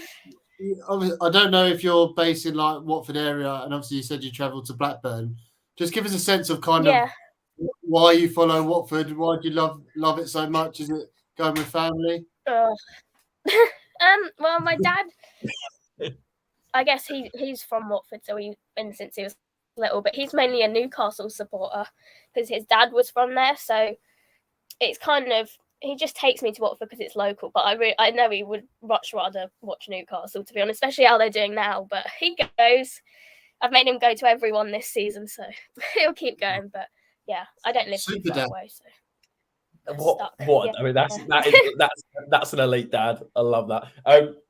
I don't know if you're based in Watford area, and obviously you said you travelled to Blackburn. Just give us a sense of kind of why you follow Watford. Why do you love it so much? Is it going with family? Well, my dad, I guess he's from Watford, so he's been since he was little, but he's mainly a Newcastle supporter because his dad was from there. So it's kind of, he just takes me to Watford because it's local. But I know he would much rather watch Newcastle, to be honest, especially how they're doing now. But he goes. I've made him go to everyone this season, so he'll keep going. But yeah, I don't live too far away, so. What? Yeah. I mean, that's an elite dad. I love that.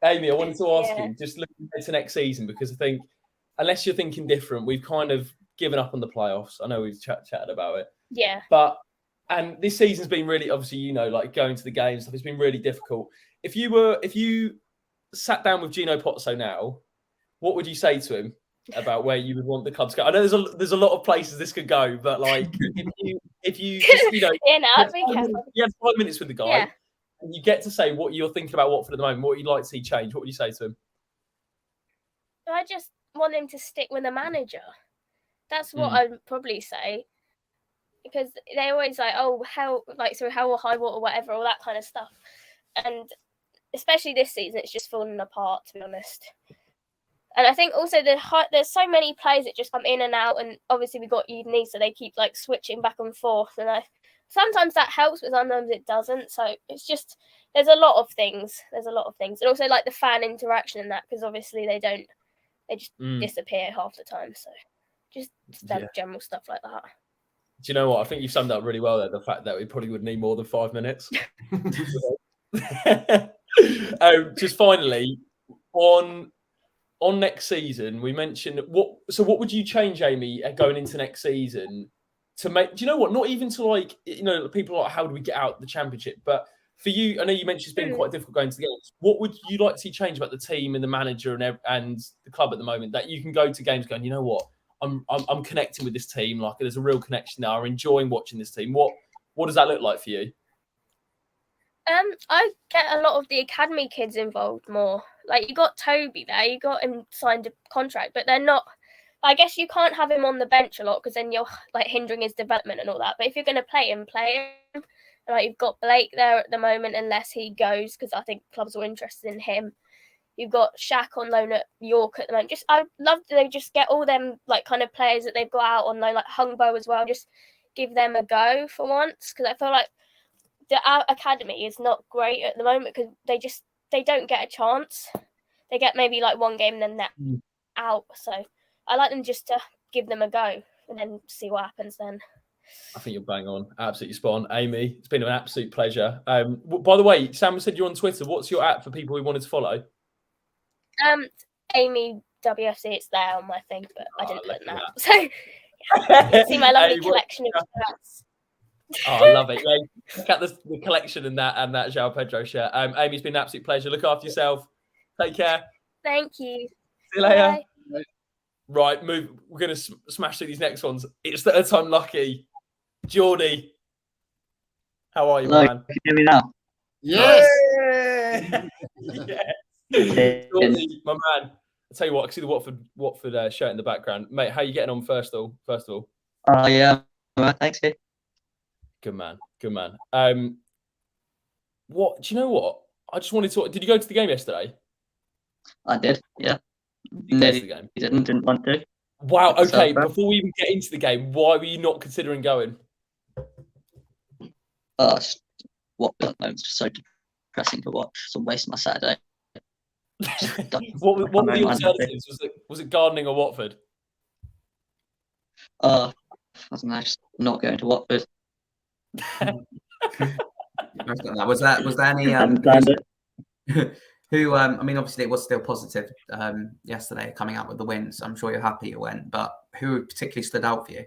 Amy, I wanted to ask you, just looking into next season, because I think unless you're thinking different, we've kind of given up on the playoffs. I know we've chatted about it. Yeah. And this season's been really, obviously, going to the games stuff. It's been really difficult. If you sat down with Gino Pozzo now, what would you say to him about where you would want the club to go? I know there's a lot of places this could go, but if you just, you have 5 minutes with the guy, and you get to say what you're thinking about Watford at the moment, what you'd like to see change, what would you say to him? I just want him to stick with the manager. That's what I'd probably say, because they always through hell or high water, whatever, all that kind of stuff. And especially this season, it's just fallen apart, to be honest. And I think also there's so many players that just come in and out, and obviously we got Udinese, so they keep switching back and forth. And sometimes that helps, but sometimes it doesn't. So it's just there's a lot of things. And also the fan interaction and that, because obviously they just disappear half the time. So just general stuff like that. Do you know what? I think you've summed up really well there. The fact that we probably would need more than 5 minutes. Just finally on next season, we mentioned what would you change, Amy, going into next season to make? Do you know what? Not even to people how do we get out the Championship, but for you, I know you mentioned it's been quite difficult going to the games. What would you like to see change about the team and the manager and the club at the moment, that you can go to games going, you know what, I'm connecting with this team. There's a real connection there. I'm enjoying watching this team. What does that look like for you? I get a lot of the academy kids involved more. You got Toby there, you got him signed a contract, but they're not. I guess you can't have him on the bench a lot, because then you're hindering his development and all that. But if you're going to play him. And, you've got Blake there at the moment, unless he goes, because I think clubs are interested in him. You've got Shaq on loan at York at the moment. I'd love to just get all them kind of players that they've got out on loan, like Hungbo as well. Just give them a go for once, because I feel like our academy is not great at the moment, because they don't get a chance. They get maybe one game and then they're out. So I like them just to give them a go and then see what happens then. I think you're bang on. Absolutely spot on. Amy, it's been an absolute pleasure. By the way, Sam said you're on Twitter. What's your app for people who wanted to follow? Amy WFC, it's there on my thing, but I didn't put that. So yeah, see my lovely collection of shirts. I love it. Yeah, check out the collection and that João Pedro shirt. Amy, it's been an absolute pleasure. Look after yourself. Take care. Thank you. See you later. Bye. Right, move. We're going to smash through these next ones. It's third time lucky. Jordy, how are you, Hello, man? can you hear me now? Yes. Yes. Jordy, my man. I'll tell you what, I can see the Watford shirt in the background. Mate, how are you getting on first of all? Yeah. All right, thanks, Steve. Good man. What do you know what? I just wanted to. Did you go to the game yesterday? I did, yeah. You go to the game? Didn't want to. Wow, okay. So, Before we even get into the game, why were you not considering going? Watford at the moment is just so depressing to watch. It's a waste of my Saturday. What were the alternatives? Was it gardening or Watford? I don't know, just not going to Watford. Was there any who I mean, obviously it was still positive yesterday coming out with the wins. I'm sure you're happy you went, but who particularly stood out for you?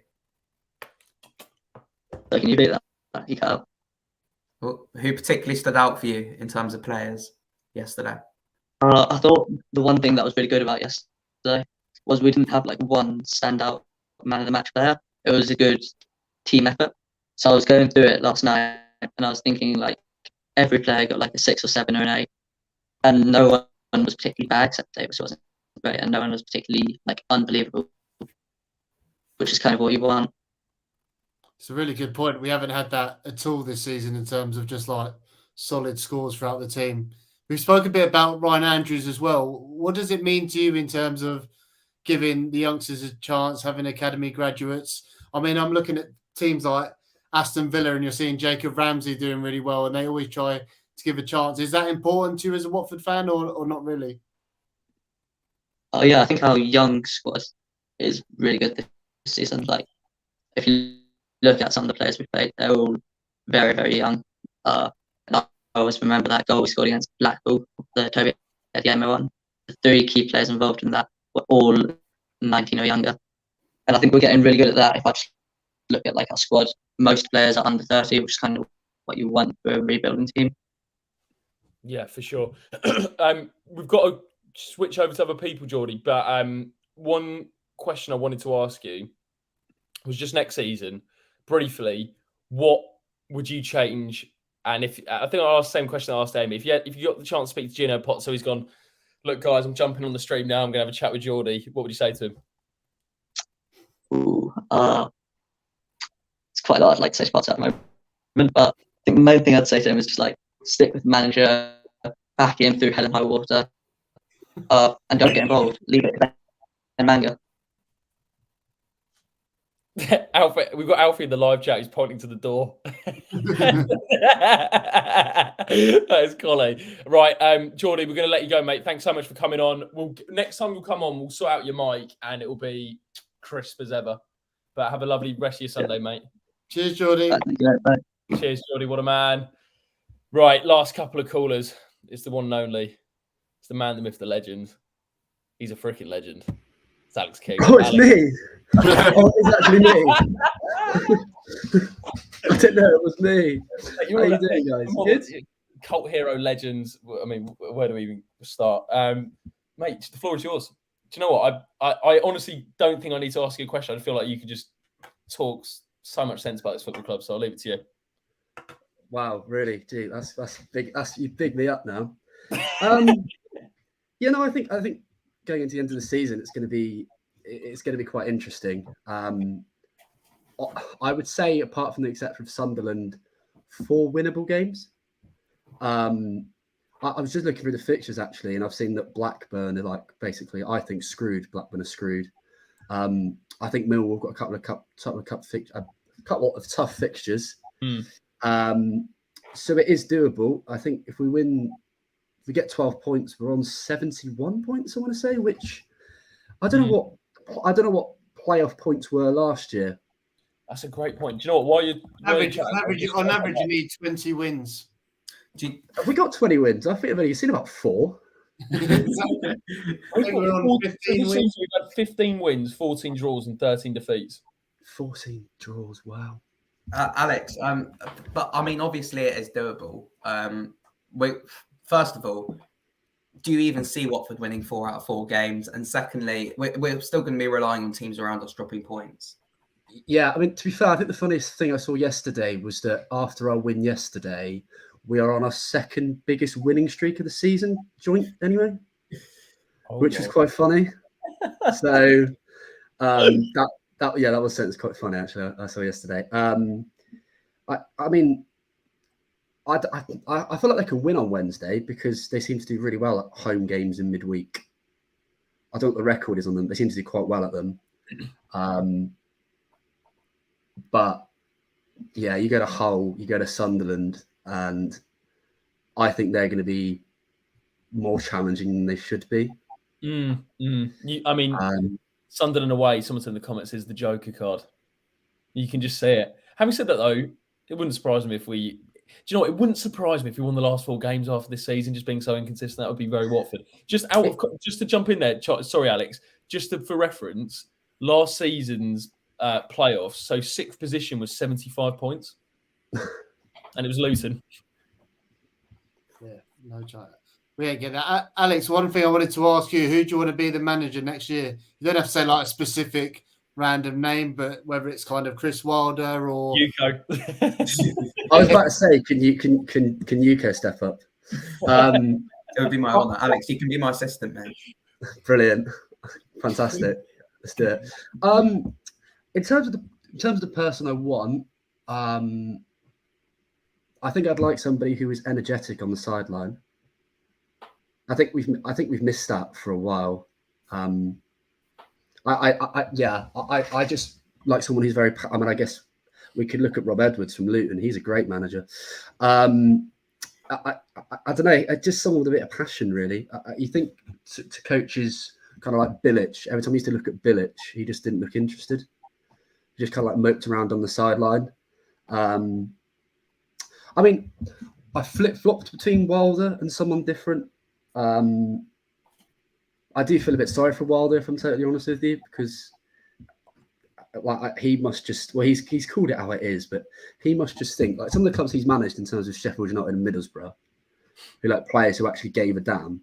So can you do that? You can't. Who particularly stood out for you in terms of players yesterday? I thought the one thing that was really good about yesterday was we didn't have like one standout man of the match player. It was a good team effort. So I was going through it last night and I was thinking like every player got like a 6 or 7 or an 8, and no one was particularly bad except Davis wasn't great, and no one was particularly like unbelievable, which is kind of what you want. It's a really good point. We haven't had that at all this season in terms of just like solid scores throughout the team. We've spoken a bit about Ryan Andrews as well. What does it mean to you in terms of giving the youngsters a chance, having academy graduates? I mean, I'm looking at teams like Aston Villa and you're seeing Jacob Ramsey doing really well and they always try to give a chance. Is that important to you as a Watford fan or not really? Oh yeah, I think our young squad is really good this season. Like if you look at some of the players we played, they're all very, very young. And I always remember that goal we scored against Blackpool, the Toby Adeyemo one. The 3 key players involved in that were all 19 or younger. And I think we're getting really good at that. If I just look at like our squad, most players are under 30, which is kind of what you want for a rebuilding team. Yeah, for sure. We've got to switch over to other people, Jordy. But one question I wanted to ask you was just next season, briefly, what would you change? And if I think I asked the same question I asked Amy. If you got the chance to speak to Gino Potts, so he's gone, look, guys, I'm jumping on the stream now. I'm going to have a chat with Jordy. What would you say to him? It's quite a lot I'd like to say to Potts at the moment, but I think the main thing I'd say to him is just like stick with the manager, back him through hell and high water, and don't get involved. Leave it to Ben Manga. Alfie, we've got Alfie in the live chat. He's pointing to the door. That is Collie. Right, Jordy, we're going to let you go, mate. Thanks so much for coming on. Next time you'll come on, we'll sort out your mic and it will be crisp as ever. But have a lovely rest of your Sunday, mate. Cheers, Jordy. Cheers, Jordy. What a man. Right, last couple of callers. It's the one and only. It's the man, the myth, the legend. He's a freaking legend. It's Alex King. Oh, it's me. Oh, it's actually me. I didn't know it was me. How are you doing, guys? Good? Cult hero legends. I mean, where do we even start? Mate, the floor is yours. Do you know what? I honestly don't think I need to ask you a question. I feel like you could just talk so much sense about this football club, so I'll leave it to you. Wow, really? Gee, that's big. You big me up now. You know, I think going into the end of the season, it's going to be quite interesting. I would say, apart from the exception of Sunderland, 4 winnable games. I was just looking through the fixtures actually, and I've seen that Blackburn are like basically, I think, screwed. Blackburn are screwed. I think Millwall got a couple of tough fixtures. So it is doable. I think if we get 12 points, we're on 71 points. I want to say, which I don't know what playoff points were last year. That's a great point. Do you know what? On average, you need 20 wins. Have we got 20 wins? I think I've only seen about 4. Exactly. We're on 15 wins. We've had 15 wins, 14 draws, and 13 defeats. 14 draws. Wow. Alex, but I mean, obviously it is doable. First of all, do you even see Watford winning 4 out of 4 games? And secondly, we're still going to be relying on teams around us dropping points. Yeah, I mean, to be fair, I think the funniest thing I saw yesterday was that after our win yesterday, we are on our second biggest winning streak of the season, joint anyway, which was quite funny. So that was quite funny actually. I saw yesterday. I mean, I feel like they can win on Wednesday because they seem to do really well at home games in midweek. I don't know what the record is on them. They seem to do quite well at them. But yeah, you go to Hull, you go to Sunderland, and I think they're going to be more challenging than they should be. I mean, Sunderland away, someone said in the comments, is the Joker card. You can just see it. Having said that, though, it wouldn't surprise me if we... Do you know what? It wouldn't surprise me if we won the last 4 games after this season, just being so inconsistent. That would be very Watford. Just to jump in there, sorry, Alex, for reference, last season's playoffs, so 6th position was 75 points. And it was Luton. Yeah, no chance. We ain't get that. Alex, one thing I wanted to ask you, who do you want to be the manager next year? You don't have to say like a specific random name, but whether it's kind of Chris Wilder or Ucko. I was about to say, can Ucko step up? It would be my honour. Alex, you can be my assistant, man. Brilliant. Fantastic. Let's do it. In terms of the person I want, I think I'd like somebody who is energetic on the sideline. I think we've missed that for a while. I just like someone who's very. I mean, I guess we could look at Rob Edwards from Luton. He's a great manager. I don't know. Just someone with a bit of passion, really. You think to coaches kind of like Bilic. Every time he used to look at Bilic, he just didn't look interested. He just kind of like moped around on the sideline. I mean, I flip-flopped between Wilder and someone different. I do feel a bit sorry for Wilder, if I'm totally honest with you, because he must just, well, he's called it how it is, but he must just think, like some of the clubs he's managed in terms of Sheffield United and Middlesbrough, who like players who actually gave a damn,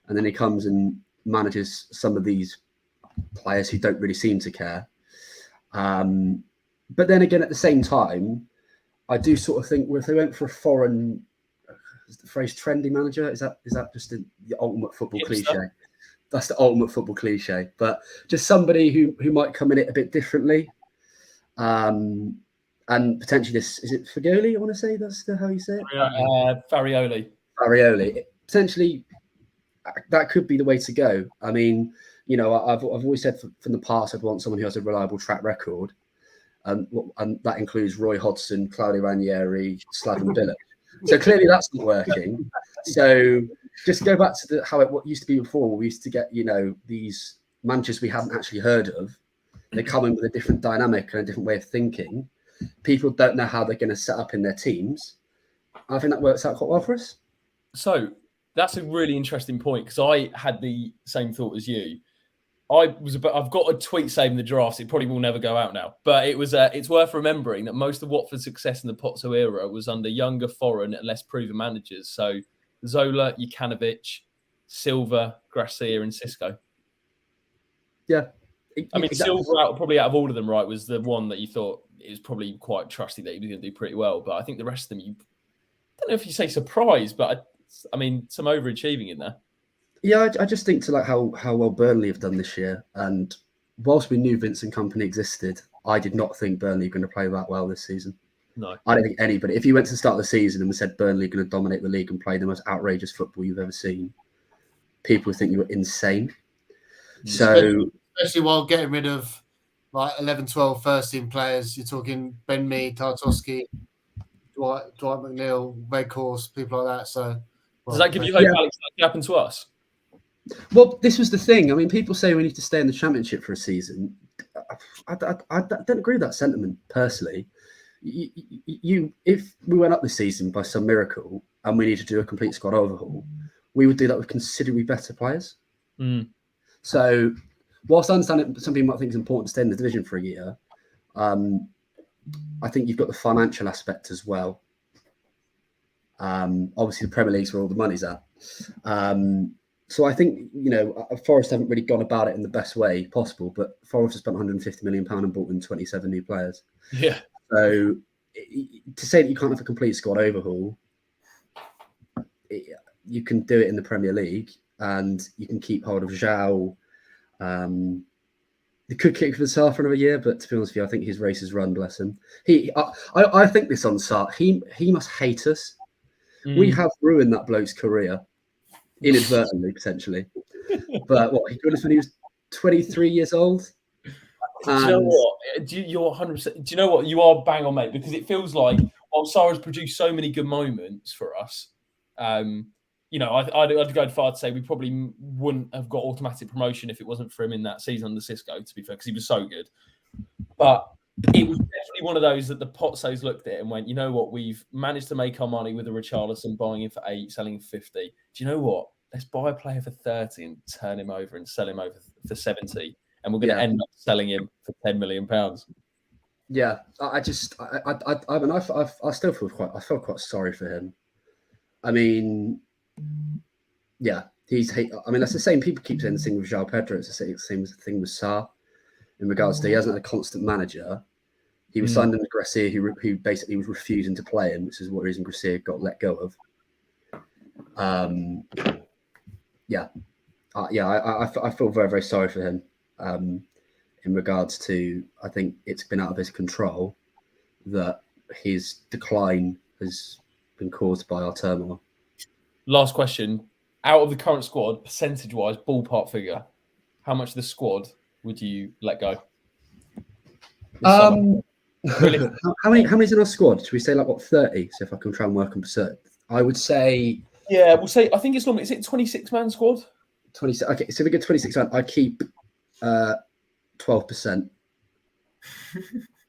and then he comes and manages some of these players who don't really seem to care. But then again, at the same time, I do sort of think, well, if they went for a foreign, is the phrase trendy manager, is that just the ultimate football cliche? That's the ultimate football cliche. But just somebody who might come in it a bit differently. And potentially this, is it Fagoli, I want to say? That's how you say it? Farioli. Potentially, that could be the way to go. I mean, you know, I've always said from the past, I'd want someone who has a reliable track record. And that includes Roy Hodgson, Claudio Ranieri, Slaven Bilic. So clearly that's not working. So just go back to what used to be before. We used to get, you know, these managers we hadn't actually heard of. They come in with a different dynamic and a different way of thinking. People don't know how they're going to set up in their teams. I think that works out quite well for us. So that's a really interesting point, because I had the same thought as you. I've got a tweet saving the drafts. It probably will never go out now, but it's worth remembering that most of Watford's success in the Pozzo era was under younger, foreign, and less proven managers. So Zola, Jukanovic, Silva, Gracia, and Xisco. Yeah, I mean, Silva, probably out of all of them, right, was the one that you thought it was probably quite trusty that he was going to do pretty well. But I think the rest of them, I don't know if you say surprised, but I mean, some overachieving in there. Yeah, I just think to like how well Burnley have done this year. And whilst we knew Vincent Kompany existed, I did not think Burnley were going to play that well this season. No. I don't think anybody, if you went to the start of the season and said Burnley are going to dominate the league and play the most outrageous football you've ever seen, people would think you were insane. So, especially while getting rid of like 11, 12 first team players, you're talking Ben Mee, Tartowski, Dwight McNeil, Weghorst, people like that. So, does that give you hope, Alex, that can happen to us? Well, this was the thing. I mean, people say we need to stay in the Championship for a season. I don't agree with that sentiment personally. If we went up this season by some miracle and we need to do a complete squad overhaul, we would do that with considerably better players. So, whilst I understand that some people might think it's important to stay in the division for a year, I think you've got the financial aspect as well. Obviously, the Premier League's where all the money's at. So I think, Forest haven't really gone about it in the best way possible, but Forest has spent £150 million and bought in 27 new players. Yeah. So to say that you can't have a complete squad overhaul, you can do it in the Premier League and you can keep hold of Zhao. They could kick for the Sarr for another year, but to be honest with you, I think his race is run, bless him. I think this on Sarr, he must hate us. We have ruined that bloke's career, inadvertently, potentially. But he got us when he was 23 years old. Do you know what? You're 100%. Do you know what? You are bang on, mate, because it feels like while Sarr has produced so many good moments for us, I'd go far to say we probably wouldn't have got automatic promotion if it wasn't for him in that season under Cisco, to be fair, because he was so good. But it was definitely one of those that the Potsos looked at it and went, you know what? We've managed to make our money with the Richarlison, buying him for 8, selling him for 50. Do you know what? Let's buy a player for 30 and turn him over and sell him over for 70. And we're going to end up selling him for £10 million. Yeah, I still feel quite sorry for him. I mean, yeah, that's the same. People keep saying the thing with João Pedro. It's the same thing with Sarr in regards to he hasn't had a constant manager. He was signed under Gracia, who basically was refusing to play him, which is what reason Gracia got let go of. I feel very, very sorry for him. In regards to, I think it's been out of his control that his decline has been caused by our turmoil. Last question. Out of the current squad, percentage-wise, ballpark figure, how much of the squad would you let go? How many's in our squad? Should we say 30? So if I can try and work on percent, I would say. Yeah, we'll say. I think it's normally. Is it 26-man squad? 26. Okay, so we get 26 man. I keep 12%.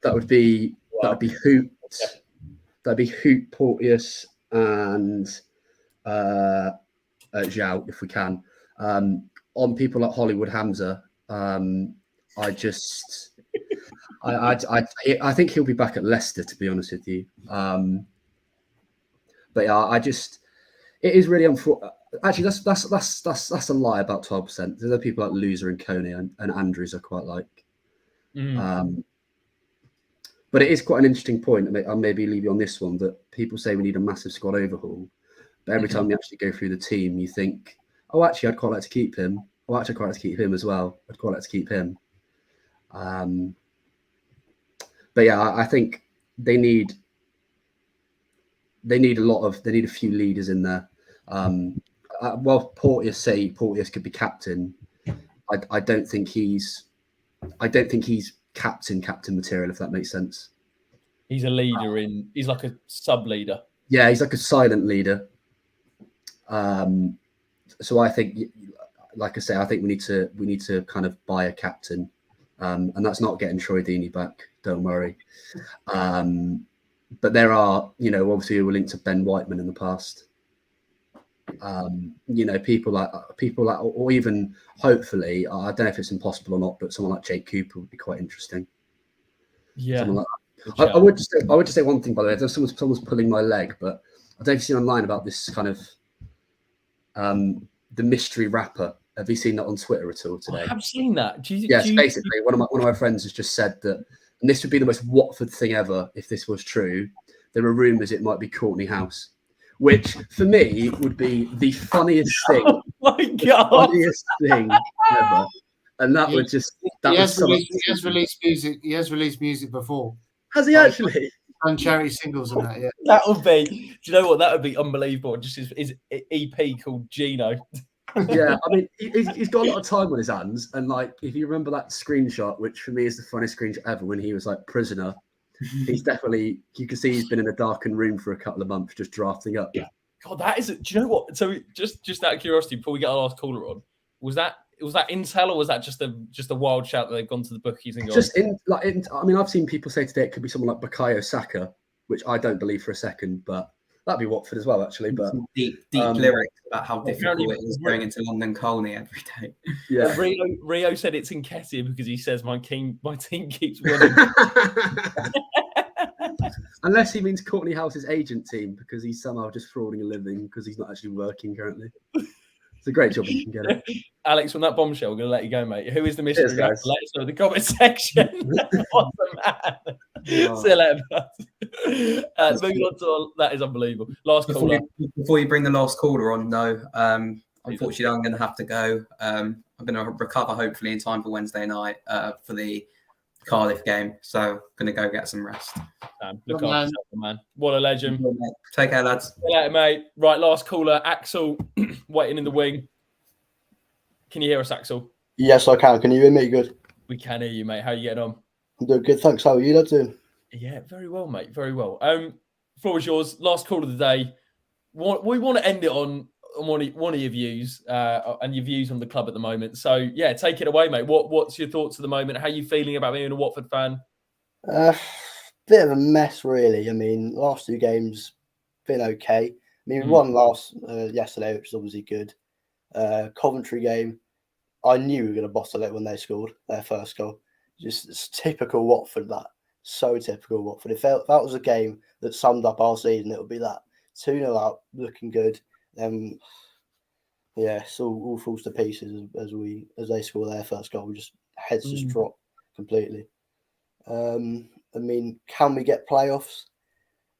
That would be Hoot. Yeah. That'd be Hoot, Porteous, and Zhao if we can. On people like Hollywood Hamza, I think he'll be back at Leicester, to be honest with you. But yeah, it is really unfortunate. Actually, that's a lie about 12%. There's other people like Loser and Coney and Andrews I quite like. But it is quite an interesting point. I'll maybe leave you on this one, that people say we need a massive squad overhaul. But every time you actually go through the team, you think, oh, actually, I'd quite like to keep him. Oh, actually, I'd quite like to keep him as well. I'd quite like to keep him. But yeah, I think they need a few leaders in there. Well, Porteous could be captain. I don't think he's captain material, if that makes sense. He's a leader he's like a sub leader. Yeah, he's like a silent leader. So I think, like I say, I think we need to kind of buy a captain, and that's not getting Troy Deeney back. Don't worry. But there are, obviously we were linked to Ben Whiteman in the past. People like, or even hopefully, I don't know if it's impossible or not, but someone like Jake Cooper would be quite interesting. Yeah. Someone like that. I would just say one thing, by the way. Someone's pulling my leg, but I don't know if you've seen online about this kind of the mystery rapper. Have you seen that on Twitter at all today? I have seen that. Basically, one of my friends has just said that, and this would be the most Watford thing ever if this was true. There are rumours it might be Courtney House, which for me would be the funniest thing. Oh my God. Funniest thing ever. And that would just. He has released music. He has released music before. Has he actually? And charity singles and that, yeah. That would be. Do you know what? That would be unbelievable. Just his EP called Gino. Yeah, I mean, he's got a lot of time on his hands, and if you remember that screenshot, which for me is the funniest screenshot ever, when he was prisoner, he's definitely, you can see he's been in a darkened room for a couple of months just drafting up. God, that is. Do you know what? So just out of curiosity, before we get our last caller on, was that was that intel, or was that just a wild shout that they've gone to the bookies and gone? Just I mean, I've seen people say today it could be someone like Bukayo Saka, which I don't believe for a second, but that'd be Watford as well, actually. But Some deep lyrics about how difficult it is going into London Colney every day. Yeah, Rio said it's in Nketiah because he says my team keeps winning. Unless he means Courtney House's agent team, because he's somehow just frauding a living because he's not actually working currently. It's a great job you can get it. Alex, from that bombshell, we're going to let you go, mate. Who is the mystery? Cheers, Let guys. us know in the comment section. What the man? See you later, bud. Moving on to that is unbelievable. Last caller. Before you bring the last caller on, though, unfortunately, I'm going to have to go. I'm going to recover hopefully in time for Wednesday night for the Cardiff game. So I'm going to go get some rest. Look after yourself, man. What a legend. Take care, lads. See you later, mate. Right, last caller, Axel, waiting in the wing. Can you hear us, Axel? Yes, I can. Can you hear me good? We can hear you, mate. How are you getting on? I'm doing good, thanks. How are you lot doing? Yeah, very well, mate. Very well. Floor is yours. Last call of the day. We want to end it on one of your views and your views on the club at the moment. So, yeah, take it away, mate. What's your thoughts at the moment? How are you feeling about being a Watford fan? Bit of a mess, really. I mean, last two games been okay. I mean, we won yesterday, which is obviously good. Coventry game, I knew we were going to bottle it when they scored their first goal. Just it's typical Watford, that. So typical Watford. If that was a game that summed up our season, it would be that. 2-0 up, looking good. Yeah, it's all falls to pieces as they score their first goal. Just heads just drop completely. I mean, can we get playoffs?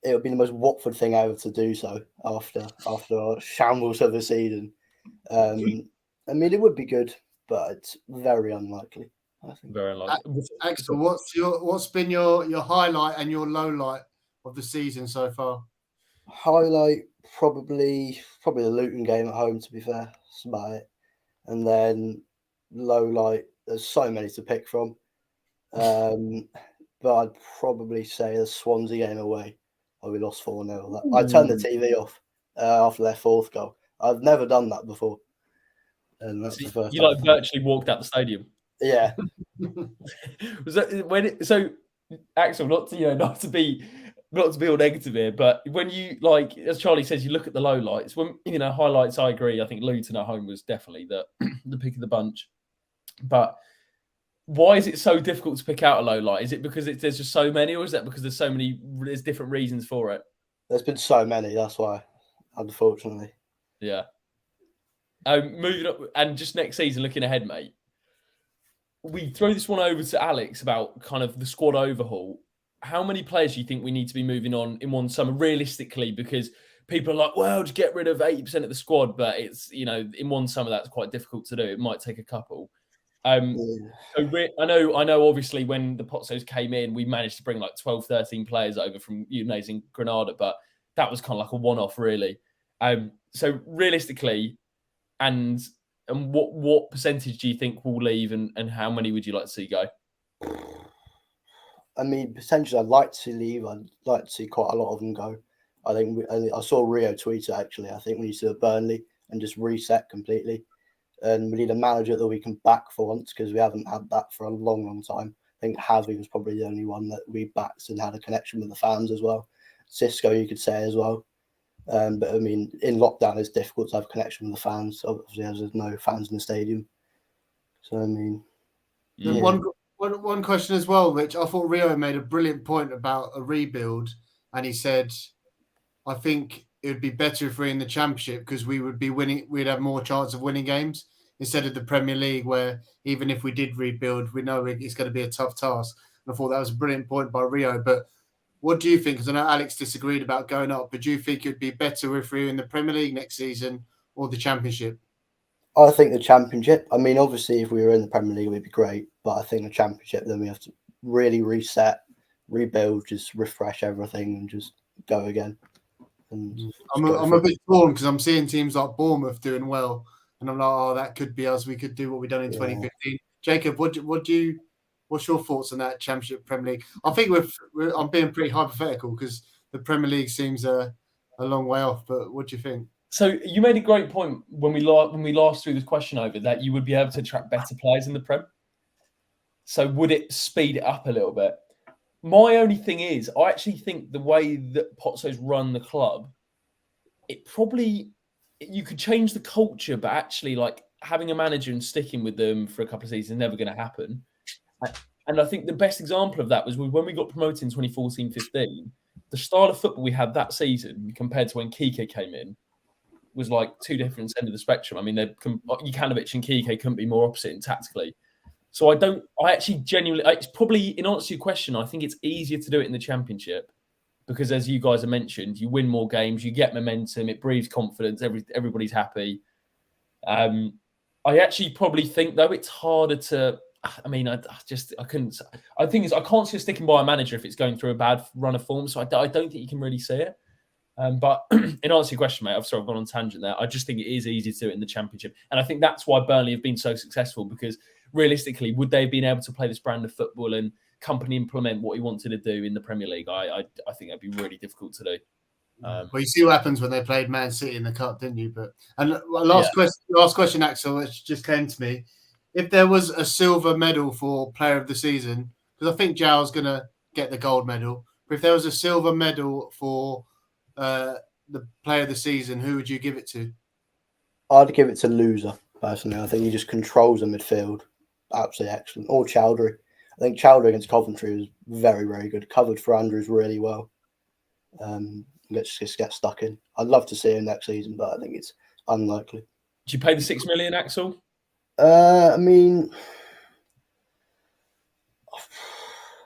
It would be the most Watford thing ever to do so after our shambles of the season. I mean, it would be good, but it's very unlikely. I think. Very unlikely. Axel, what's been your highlight and your low light of the season so far? Highlight probably the Luton game at home. To be fair, that's about it. And then low light. There's so many to pick from. But I'd probably say the Swansea game away. We lost 4-0. I turned the TV off after their fourth goal. I've never done that before. And that's the first You time. virtually walked out the stadium. Yeah. Was that so Axel, not to be all negative here, but when you as Charlie says, you look at the low lights. When highlights, I agree. I think Luton at home was definitely the pick of the bunch. But why is it so difficult to pick out a low light? Is it because there's just so many, or is that because there's different reasons for it? There's been so many, that's why, unfortunately. Yeah. Moving up, and just next season, looking ahead, mate, we throw this one over to Alex about kind of the squad overhaul. How many players do you think we need to be moving on in one summer, realistically? Because people are like, well, just get rid of 80% of the squad, but it's, in one summer, that's quite difficult to do. It might take a couple. I know, obviously, when the Pozzos came in, we managed to bring 12, 13 players over from Udinese and Granada, but that was kind of like a one-off, really. So realistically, and what percentage do you think will leave, and how many would you like to see go? I mean, potentially, I'd like to see leave. I'd like to see quite a lot of them go. I think I saw Rio tweet it, actually. I think we need to do a Burnley and just reset completely. And we need a manager that we can back for once, because we haven't had that for a long, long time. I think Javi was probably the only one that we backed and had a connection with the fans as well. Cisco, you could say as well. But I mean, in lockdown, it's difficult to have a connection with the fans, obviously, as there's no fans in the stadium. So, I mean, yeah. One question as well, which I thought Rio made a brilliant point about a rebuild. And he said, I think it would be better if we're in the Championship, because we would be winning. We'd have more chance of winning games instead of the Premier League, where even if we did rebuild, we know it's going to be a tough task. And I thought that was a brilliant point by Rio. But what do you think? Because I know Alex disagreed about going up, but do you think it would be better if we were in the Premier League next season or the Championship? I think the Championship. I mean, obviously, if we were in the Premier League, it would be great. But I think the Championship, then we have to really reset, rebuild, just refresh everything and just go again. And I'm a bit torn, because I'm seeing teams like Bournemouth doing well. And I'm like, oh, that could be us. We could do what we done in 2015. Jacob, what's your thoughts on that Championship Premier League? I think I'm being pretty hypothetical, because the Premier League seems a long way off. But what do you think? So you made a great point when we last threw this question over that you would be able to attract better players in the Prem. So would it speed it up a little bit? My only thing is, I actually think the way that Pozzo's run the club, you could change the culture, but actually, like having a manager and sticking with them for a couple of seasons is never going to happen. And I think the best example of that was when we got promoted in 2014-15. The style of football we had that season compared to when Kike came in was like two different ends of the spectrum. I mean, Jukanovic and Kike couldn't be more opposite in tactically. So I actually genuinely, it's probably, in answer to your question, I think it's easier to do it in the Championship because, as you guys have mentioned, you win more games, you get momentum, it breeds confidence, everybody's happy. I actually probably think, though, it's harder to, I mean, I couldn't, I think I can't see sticking by a manager if it's going through a bad run of form. So I don't think you can really see it. But in answer to your question, mate, I've gone on a tangent there. I just think it is easy to do it in the Championship. And I think that's why Burnley have been so successful, because realistically, would they have been able to play this brand of football and Company implement what he wanted to do in the Premier League? I think that'd be really difficult to do. Well, you see what happens when they played Man City in the Cup, didn't you? Last question, Axel, which just came to me. If there was a silver medal for Player of the Season, because I think Zhao's going to get the gold medal, but if there was a silver medal for the Player of the Season, who would you give it to? I'd give it to Loser, personally. I think he just controls the midfield. Absolutely excellent. Or Chowdhury. I think Chowdhury against Coventry was very, very good. Covered for Andrews really well. Let's just get stuck in. I'd love to see him next season, but I think it's unlikely. Did you pay the $6 million, Axel? I mean,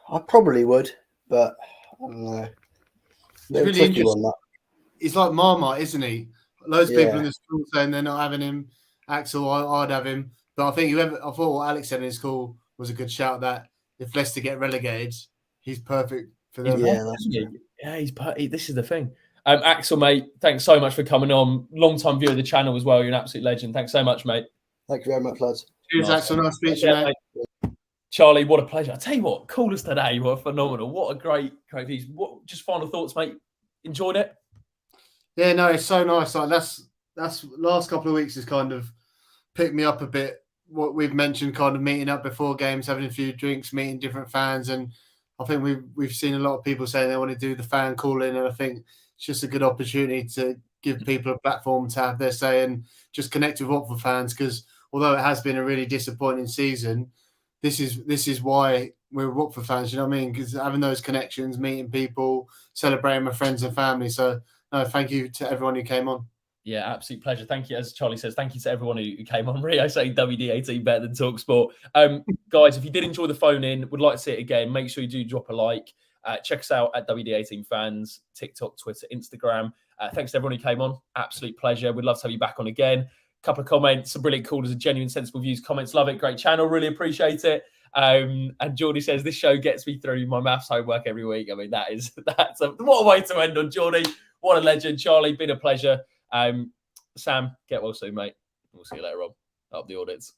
I probably would, but I don't know. It's really interesting. He's like Marmite, isn't he? Loads of people in the school saying they're not having him. Axel, I'd have him. But I think I thought what Alex said in his call was a good shout, that if Leicester get relegated, he's perfect for them. This is the thing. Axel, mate, thanks so much for coming on. Long-time viewer of the channel as well. You're an absolute legend. Thanks so much, mate. Thank you very much, lads. Cheers, Axel. Nice to meet you, mate. Charlie, what a pleasure. I tell you what, call us today. What phenomenal. What a great piece. What just final thoughts, mate? Enjoyed it? Yeah, no, it's so nice. Like that's last couple of weeks has kind of picked me up a bit. What we've mentioned, kind of meeting up before games, having a few drinks, meeting different fans, and I think we've seen a lot of people saying they want to do the fan call-in, and I think it's just a good opportunity to give people a platform to have their say and just connect with Watford fans, because although it has been a really disappointing season, this is why we're Watford fans, you know what I mean? Because having those connections, meeting people, celebrating with friends and family. So, no, thank you to everyone who came on. Yeah, absolute pleasure. Thank you. As Charlie says, thank you to everyone who came on. Really, I say WD18 better than TalkSport. Guys, if you did enjoy the phone in, would like to see it again, make sure you do drop a like. Check us out at WD18 Fans, TikTok, Twitter, Instagram. Thanks to everyone who came on. Absolute pleasure. We'd love to have you back on again. Couple of comments, some brilliant callers, genuine, sensible views, comments. Love it. Great channel. Really appreciate it. And Jordy says, this show gets me through my maths homework every week. I mean, that's what a way to end on, Jordy. What a legend. Charlie, been a pleasure. Sam, get well soon, mate. We'll see you later on. Up the audits.